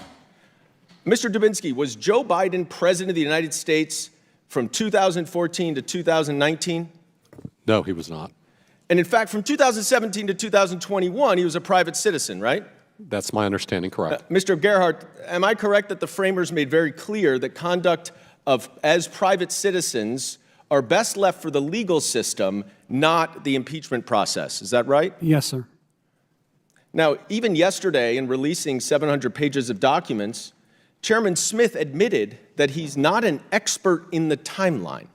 Mr. Dubinsky, was Joe Biden president of the United States from 2014 to 2019? No, he was not. And in fact, from 2017 to 2021, he was a private citizen, right? That's my understanding, correct. Mr. Gerhardt, am I correct that the framers made very clear that conduct as private citizens are best left for the legal system, not the impeachment process? Is that right? Yes, sir. Now, even yesterday, in releasing 700 pages of documents, Chairman Smith admitted that he's not an expert in the timeline,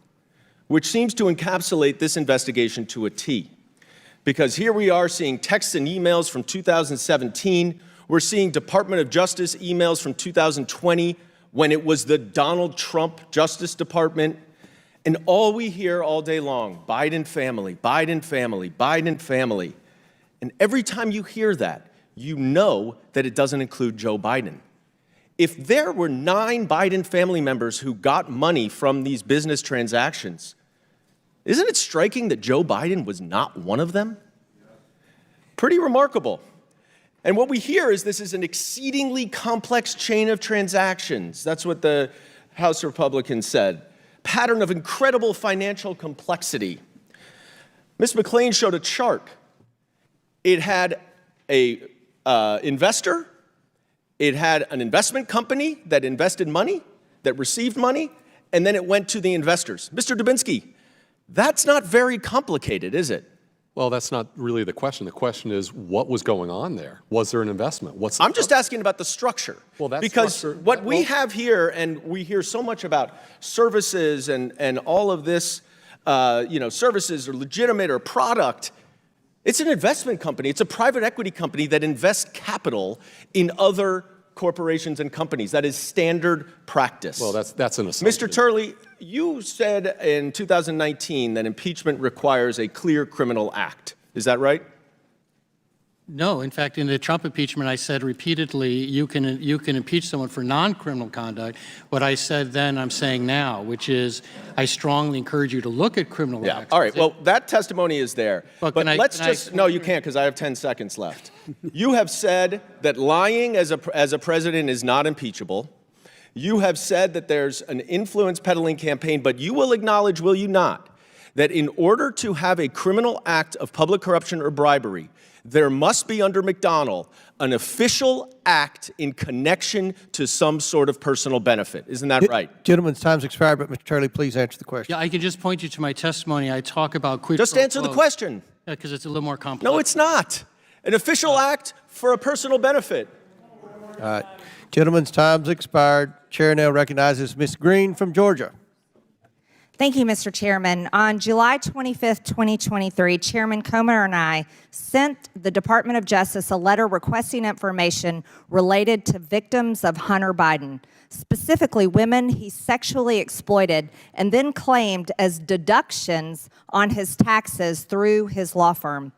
which seems to encapsulate this investigation to a T. Because here we are seeing texts and emails from 2017. We're seeing Department of Justice emails from 2020 when it was the Donald Trump Justice Department. And all we hear all day long, Biden family, Biden family, Biden family. And every time you hear that, you know that it doesn't include Joe Biden. If there were 9 Biden family members who got money from these business transactions, isn't it striking that Joe Biden was not one of them? Pretty remarkable. And what we hear is this is an exceedingly complex chain of transactions. That's what the House Republicans said. Pattern of incredible financial complexity. Ms. McClain showed a chart. It had an investor. It had an investment company that invested money, that received money, and then it went to the investors. Mr. Dubinsky, that's not very complicated, is it? Well, that's not really the question. The question is, what was going on there? Was there an investment? I'm just asking about the structure. Well, that's because structure. what we have here, and we hear so much about services and all of this, services are legitimate or product. It's an investment company. It's a private equity company that invests capital in other corporations and companies. That is standard practice. Well, that's an assumption. Mr. Turley, you said in 2019 that impeachment requires a clear criminal act. Is that right? No, in fact, in the Trump impeachment, I said repeatedly, you can impeach someone for non-criminal conduct. What I said then, I'm saying now, which is I strongly encourage you to look at criminal Yeah, acts. all right. Well, that testimony is there. But But can I- let's can I- just, no, you can't because I have 10 seconds left. You have said that lying as a president is not impeachable. You have said that there's an influence peddling campaign, but you will acknowledge, will you not, that in order to have a criminal act of public corruption or bribery, there must be under McDonnell an official act in connection to some sort of personal benefit. Isn't that right? Gentleman's time's expired, but Mr. Turley, please answer the question. Yeah, I can just point you to my testimony. I talk about quid Just pro answer the quo. question. Yeah, because it's a little more complex. No, it's not. An official act for a personal benefit. All right. Gentleman's time's expired. Chair now recognizes Ms. Green from Georgia. Thank you, Mr. Chairman. On July 25th, 2023, Chairman Comer and I sent the Department of Justice a letter requesting information related to victims of Hunter Biden, specifically women he sexually exploited and then claimed as deductions on his taxes through his law firm.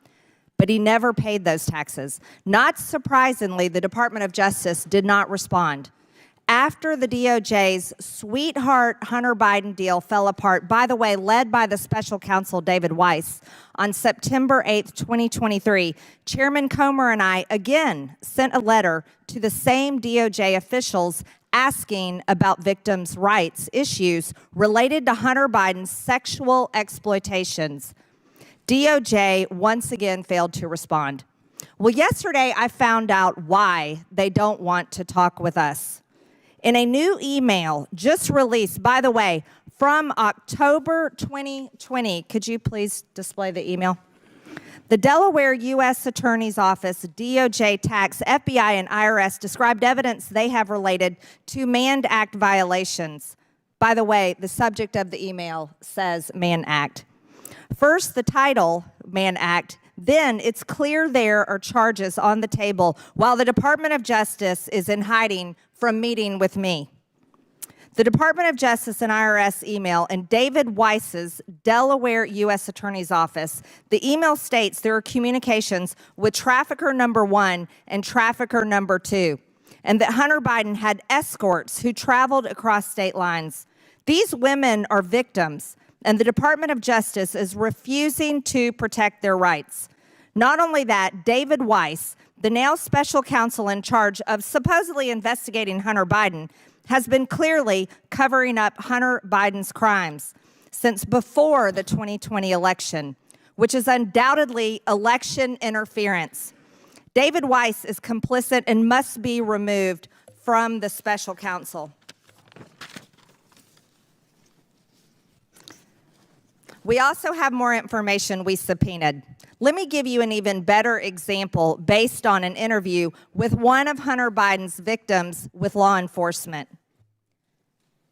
But he never paid those taxes. Not surprisingly, the Department of Justice did not respond. After the DOJ's sweetheart Hunter Biden deal fell apart, by the way, led by the special counsel David Weiss, on September 8th, 2023, Chairman Comer and I again sent a letter to the same DOJ officials asking about victims' rights issues related to Hunter Biden's sexual exploitations. DOJ once again failed to respond. Well, yesterday I found out why they don't want to talk with us. In a new email just released, by the way, from October 2020, could you please display the email? The Delaware U.S. Attorney's Office, DOJ, Tax, FBI, and IRS described evidence they have related to Mann Act violations. By the way, the subject of the email says Mann Act. First, the title, Mann Act. Then it's clear there are charges on the table while the Department of Justice is in hiding from meeting with me. The Department of Justice and IRS email and David Weiss's Delaware U.S. Attorney's Office, the email states there are communications with trafficker number 1 and trafficker number 2, and that Hunter Biden had escorts who traveled across state lines. These women are victims, and the Department of Justice is refusing to protect their rights. Not only that, David Weiss, the now special counsel in charge of supposedly investigating Hunter Biden, has been clearly covering up Hunter Biden's crimes since before the 2020 election, which is undoubtedly election interference. David Weiss is complicit and must be removed from the special counsel. We also have more information we subpoenaed. Let me give you an even better example based on an interview with one of Hunter Biden's victims with law enforcement.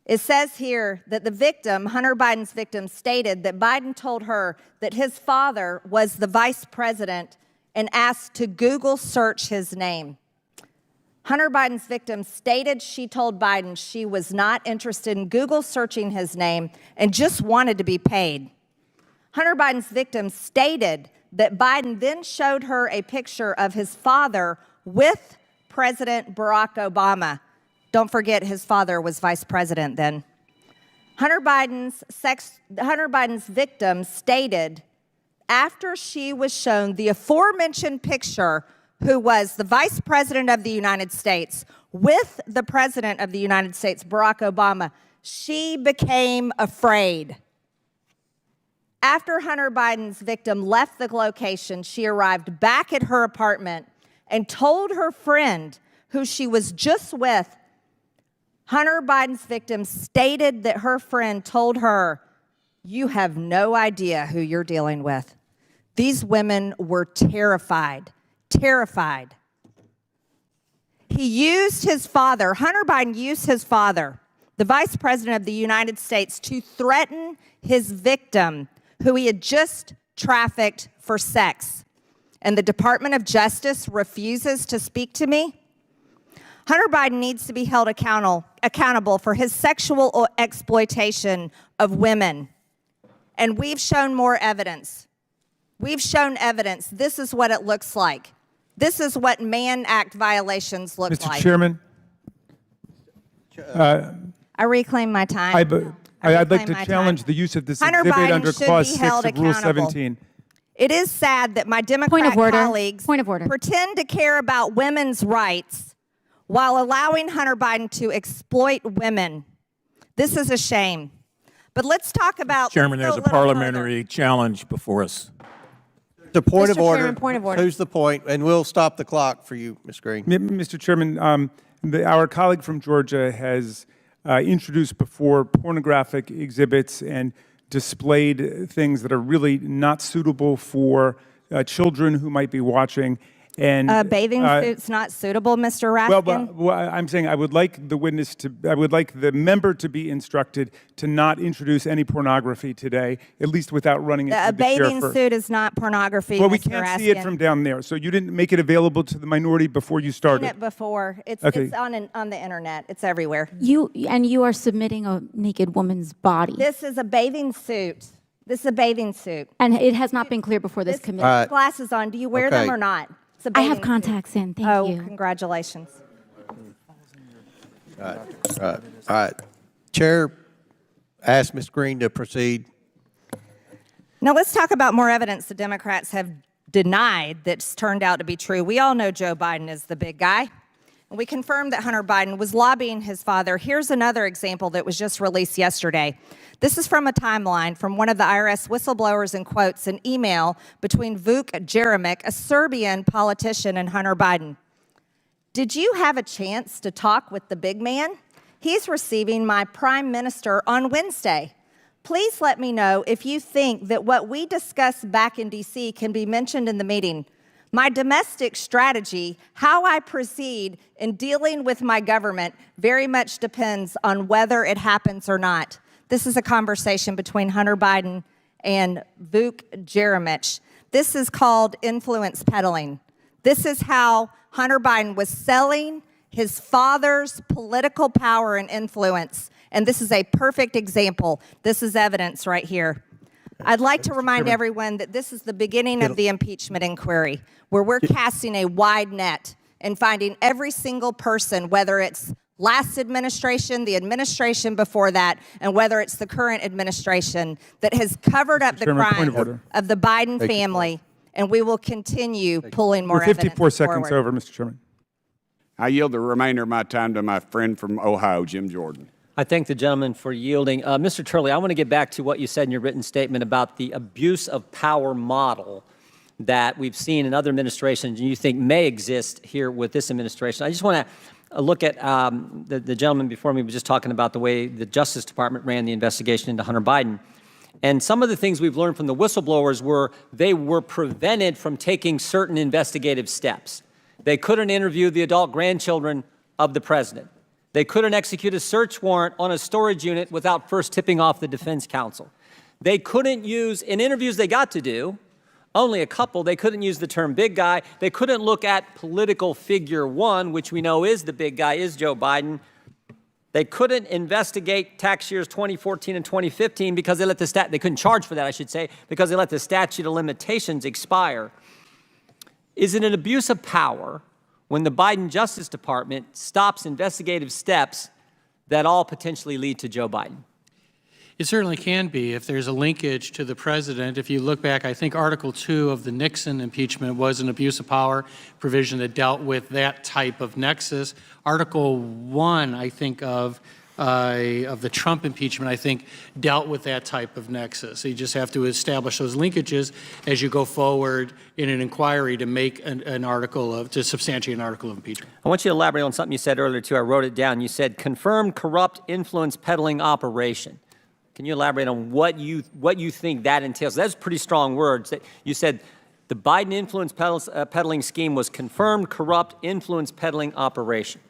It says here that the victim, Hunter Biden's victim, stated that Biden told her that his father was the vice president and asked to Google search his name. Hunter Biden's victim stated she told Biden she was not interested in Google searching his name and just wanted to be paid. Hunter Biden's victim stated that Biden then showed her a picture of his father with President Barack Obama. Don't forget his father was vice president then. Hunter Biden's victim stated after she was shown the aforementioned picture, who was the vice president of the United States with the president of the United States, Barack Obama, she became afraid. After Hunter Biden's victim left the location, she arrived back at her apartment and told her friend, who she was just with, Hunter Biden's victim stated that her friend told her, "You have no idea who you're dealing with." These women were terrified, terrified. He used his father, Hunter Biden used his father, the vice president of the United States, to threaten his victim, who he had just trafficked for sex. And the Department of Justice refuses to speak to me? Hunter Biden needs to be held accountable for his sexual exploitation of women. And we've shown more evidence. We've shown evidence. This is what it looks like. This is what Mann Act violations look Mr. like. Chairman, I reclaim my time. I'd like reclaim to my challenge time. the use of this Hunter exhibit Biden under should Clause be 6 held of Rule accountable. 17. It is sad that my Democrat colleagues Point of order. pretend to care about women's rights while allowing Hunter Biden to exploit women. This is a shame. But let's talk about... Chairman, let's there's go a little further. parliamentary challenge before us. The point of Mr. order. Chairman, point of order. Who's the point? And we'll stop the clock for you, Ms. Green. Mr. Chairman, our colleague from Georgia has introduced before pornographic exhibits and displayed things that are really not suitable for children who might be watching. And Bathing suit's not suitable, Mr. Raskin? well, I'm saying I would like the member to be instructed to not introduce any pornography today, at least without running it A through the chair bathing first. suit is not pornography, Well, Mr. we can't see it Raskin. from down there, so you didn't make it available to the minority before you Seen started. it before. It's Okay. on the internet. It's everywhere. You are submitting a naked woman's body. This is a bathing suit. This is a bathing suit. And it has not been cleared before this committee. right. Glasses on. Do you wear them Okay. or not? It's a I have bathing contacts in, thank suit. you. Oh, congratulations. All right. Chair asked Ms. Green to proceed. Now let's talk about more evidence the Democrats have denied that's turned out to be true. We all know Joe Biden is the big guy. And we confirmed that Hunter Biden was lobbying his father. Here's another example that was just released yesterday. This is from a timeline from one of the IRS whistleblowers and quotes an email between Vuk Jeremic, a Serbian politician, and Hunter Biden. Did you have a chance to talk with the big man? He's receiving my prime minister on Wednesday. Please let me know if you think that what we discussed back in D.C. can be mentioned in the meeting. My domestic strategy, how I proceed in dealing with my government, very much depends on whether it happens or not. This is a conversation between Hunter Biden and Vuk Jeremic. This is called influence peddling. This is how Hunter Biden was selling his father's political power and influence. And this is a perfect example. This is evidence right here. I'd like to remind everyone that this is the beginning of the impeachment inquiry, where we're casting a wide net and finding every single person, whether it's last administration, the administration before that, and whether it's the current administration, that has covered up the Chairman, point crimes of order. of the Biden family, and we will continue pulling more We're evidence 54 seconds forward. over, Mr. Chairman. I yield the remainder of my time to my friend from Ohio, Jim Jordan. I thank the gentleman for yielding. Mr. Turley, I want to get back to what you said in your written statement about the abuse of power model that we've seen in other administrations and you think may exist here with this administration. I just want to look at the gentleman before me was just talking about the way the Justice Department ran the investigation into Hunter Biden. And some of the things we've learned from the whistleblowers were they were prevented from taking certain investigative steps. They couldn't interview the adult grandchildren of the president. They couldn't execute a search warrant on a storage unit without first tipping off the defense counsel. They couldn't use, in interviews they got to do, only a couple, they couldn't use the term big guy. They couldn't look at political figure one, which we know is the big guy, is Joe Biden. They couldn't investigate tax years 2014 and 2015 because they let they couldn't charge for that, I should say, because they let the statute of limitations expire. Is it an abuse of power when the Biden Justice Department stops investigative steps that all potentially lead to Joe Biden? It certainly can be if there's a linkage to the president. If you look back, I think Article 2 of the Nixon impeachment was an abuse of power provision that dealt with that type of nexus. Article 1, I think, of the Trump impeachment, I think, dealt with that type of nexus. So you just have to establish those linkages as you go forward in an inquiry to make an article of, to substantiate an article of impeachment. I want you to elaborate on something you said earlier, too. I wrote it down. You said confirmed corrupt influence peddling operation. Can you elaborate on what you think that entails? That's pretty strong words. You said the Biden influence peddling scheme was confirmed corrupt influence peddling operation.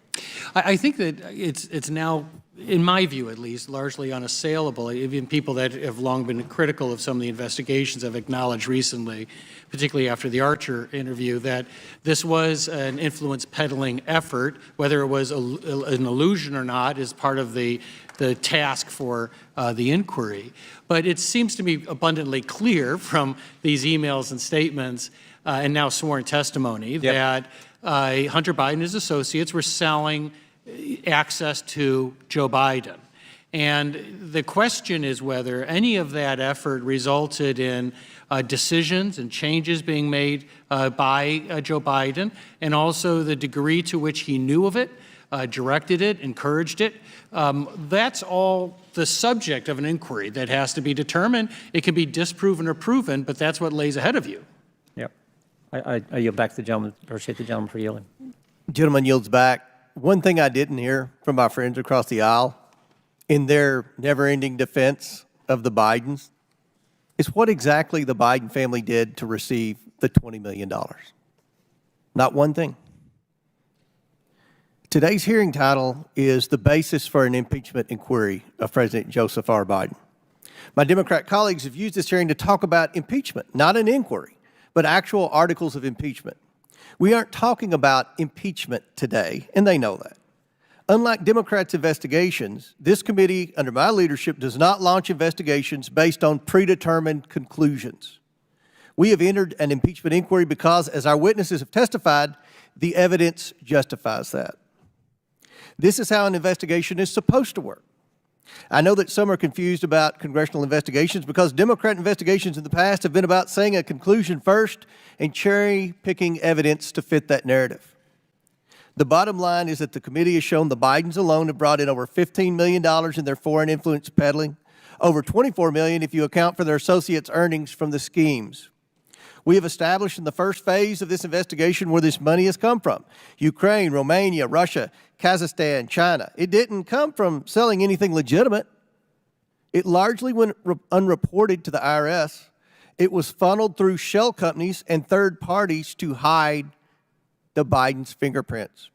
I think that it's now in my view at least, largely unassailable. Even people that have long been critical of some of the investigations have acknowledged recently, particularly after the Archer interview, that this was an influence peddling effort. Whether it was an illusion or not is part of the task for the inquiry. But it seems to me abundantly clear from these emails and statements and now sworn testimony that Hunter Biden and his associates were selling access to Joe Biden. And the question is whether any of that effort resulted in decisions and changes being made by Joe Biden, and also the degree to which he knew of it, directed it, encouraged it. That's all the subject of an inquiry that has to be determined. It can be disproven or proven, but that's what lays ahead of you. Yep. I yield back to the gentleman. Appreciate the gentleman for yielding. Gentleman yields back. One thing I didn't hear from my friends across the aisle in their never-ending defense of the Bidens is what exactly the Biden family did to receive the $20 million. Not one thing. Today's hearing title is the basis for an impeachment inquiry of President Joseph R. Biden. My Democrat colleagues have used this hearing to talk about impeachment, not an inquiry, but actual articles of impeachment. We aren't talking about impeachment today, and they know that. Unlike Democrats' investigations, this committee, under my leadership, does not launch investigations based on predetermined conclusions. We have entered an impeachment inquiry because, as our witnesses have testified, the evidence justifies that. This is how an investigation is supposed to work. I know that some are confused about congressional investigations because Democrat investigations in the past have been about saying a conclusion first and cherry-picking evidence to fit that narrative. The bottom line is that the committee has shown the Bidens alone have brought in over $15 million in their foreign influence peddling, over $24 million if you account for their associates' earnings from the schemes. We have established in the first phase of this investigation where this money has come from: Ukraine, Romania, Russia, Kazakhstan, China. It didn't come from selling anything legitimate. It largely went unreported to the IRS. It was funneled through shell companies and third parties to hide the Biden's fingerprints.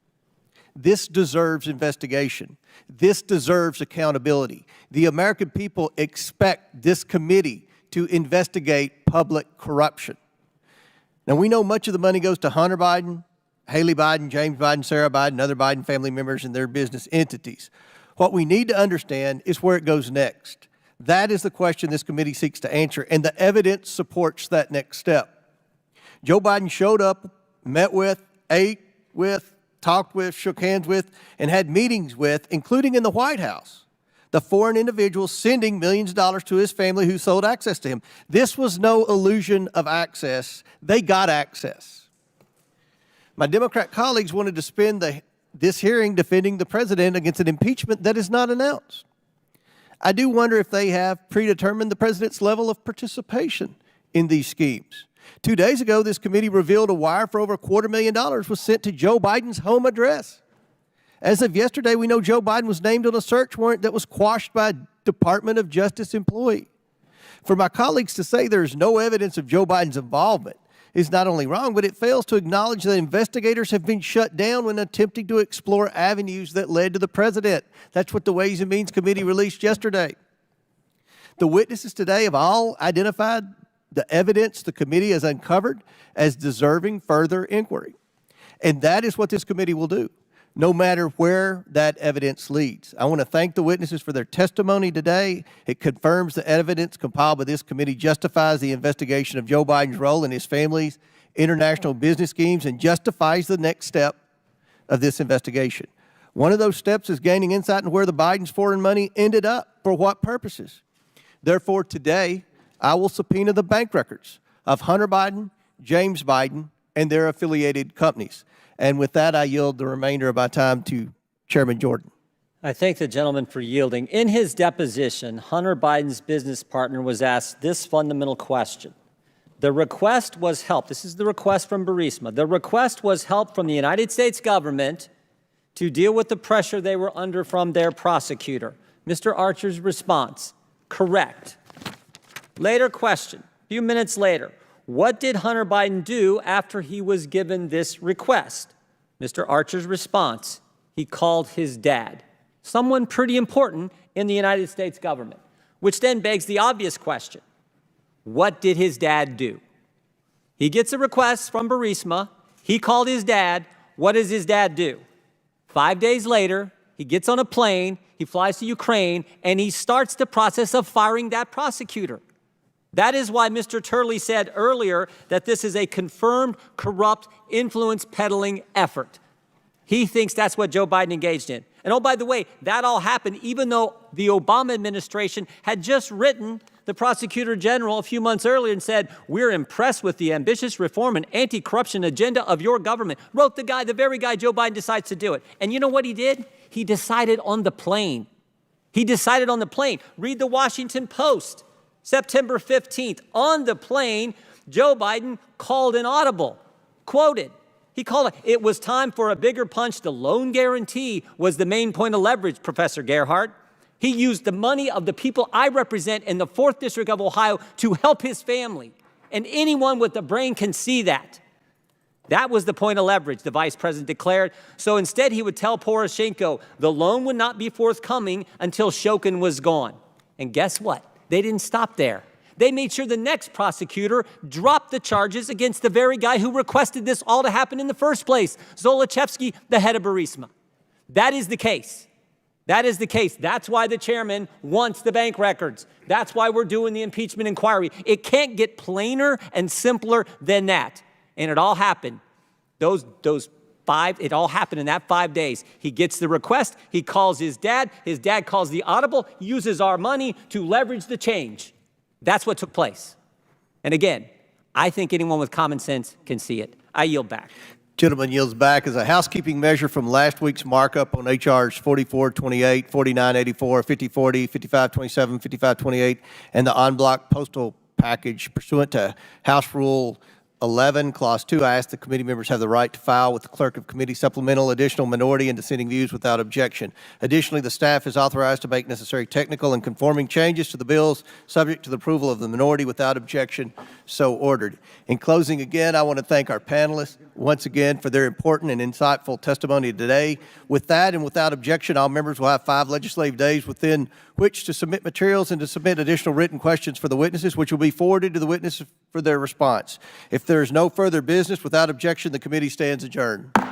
This deserves investigation. This deserves accountability. The American people expect this committee to investigate public corruption. Now, we know much of the money goes to Hunter Biden, Haley Biden, James Biden, Sarah Biden, other Biden family members and their business entities. What we need to understand is where it goes next. That is the question this committee seeks to answer, and the evidence supports that next step. Joe Biden showed up, met with, ate with, talked with, shook hands with, and had meetings with, including in the White House, the foreign individuals sending millions of dollars to his family who sold access to him. This was no illusion of access. They got access. My Democrat colleagues wanted to spend this hearing defending the president against an impeachment that is not announced. I do wonder if they have predetermined the president's level of participation in these schemes. 2 days ago, this committee revealed a wire for over $250,000 was sent to Joe Biden's home address. As of yesterday, we know Joe Biden was named on a search warrant that was quashed by a Department of Justice employee. For my colleagues to say there's no evidence of Joe Biden's involvement is not only wrong, but it fails to acknowledge that investigators have been shut down when attempting to explore avenues that led to the president. That's what the Ways and Means Committee released yesterday. The witnesses today have all identified the evidence the committee has uncovered as deserving further inquiry. And that is what this committee will do, no matter where that evidence leads. I want to thank the witnesses for their testimony today. It confirms the evidence compiled by this committee justifies the investigation of Joe Biden's role in his family's international business schemes and justifies the next step of this investigation. One of those steps is gaining insight into where the Biden's foreign money ended up, for what purposes. Therefore, today, I will subpoena the bank records of Hunter Biden, James Biden, and their affiliated companies. And with that, I yield the remainder of my time to Chairman Jordan. I thank the gentleman for yielding. In his deposition, Hunter Biden's business partner was asked this fundamental question. The request was help. This is the request from Burisma. The request was help from the United States government to deal with the pressure they were under from their prosecutor. Mr. Archer's response, correct. Later question, a few minutes later, what did Hunter Biden do after he was given this request? Mr. Archer's response, he called his dad. someone pretty important in the United States government, which then begs the obvious question. What did his dad do? He gets a request from Burisma. He called his dad. What does his dad do? 5 days later, he gets on a plane, he flies to Ukraine, and he starts the process of firing that prosecutor. That is why Mr. Turley said earlier that this is a confirmed corrupt influence peddling effort. He thinks that's what Joe Biden engaged in. And oh, by the way, that all happened even though the Obama administration had just written the prosecutor general a few months earlier and said, we're impressed with the ambitious reform and anti-corruption agenda of your government. Wrote the very guy Joe Biden decides to do it. And you know what he did? He decided on the plane. He decided on the plane. Read the Washington Post, September 15th. On the plane, Joe Biden called an audible, quoted. He called it, it was time for a bigger punch. The loan guarantee was the main point of leverage, Professor Gerhardt. He used the money of the people I represent in the 4th District of Ohio to help his family. And anyone with a brain can see that. That was the point of leverage, the vice president declared. So instead, he would tell Poroshenko the loan would not be forthcoming until Shokin was gone. And guess what? They didn't stop there. They made sure the next prosecutor dropped the charges against the very guy who requested this all to happen in the first place, Zolochevsky, the head of Burisma. That is the case. That is the case. That's why the chairman wants the bank records. That's why we're doing the impeachment inquiry. It can't get plainer and simpler than that. And it all happened. It all happened in that 5 days. He gets the request. He calls his dad calls the audible, uses our money to leverage the change. That's what took place. And again, I think anyone with common sense can see it. I yield back. Gentleman yields back. As a housekeeping measure from last week's markup on HRs 4428, 4984, 5040, 5527, 5528, and the en bloc postal package pursuant to House Rule 11, Clause 2, I ask the committee members have the right to file with the clerk of committee supplemental, additional minority, and dissenting views without objection. Additionally, the staff is authorized to make necessary technical and conforming changes to the bills subject to the approval of the minority without objection, so ordered. In closing, again, I want to thank our panelists once again for their important and insightful testimony today. With that and without objection, all members will have 5 legislative days within which to submit materials and to submit additional written questions for the witnesses, which will be forwarded to the witnesses for their response. If there is no further business, without objection, the committee stands adjourned.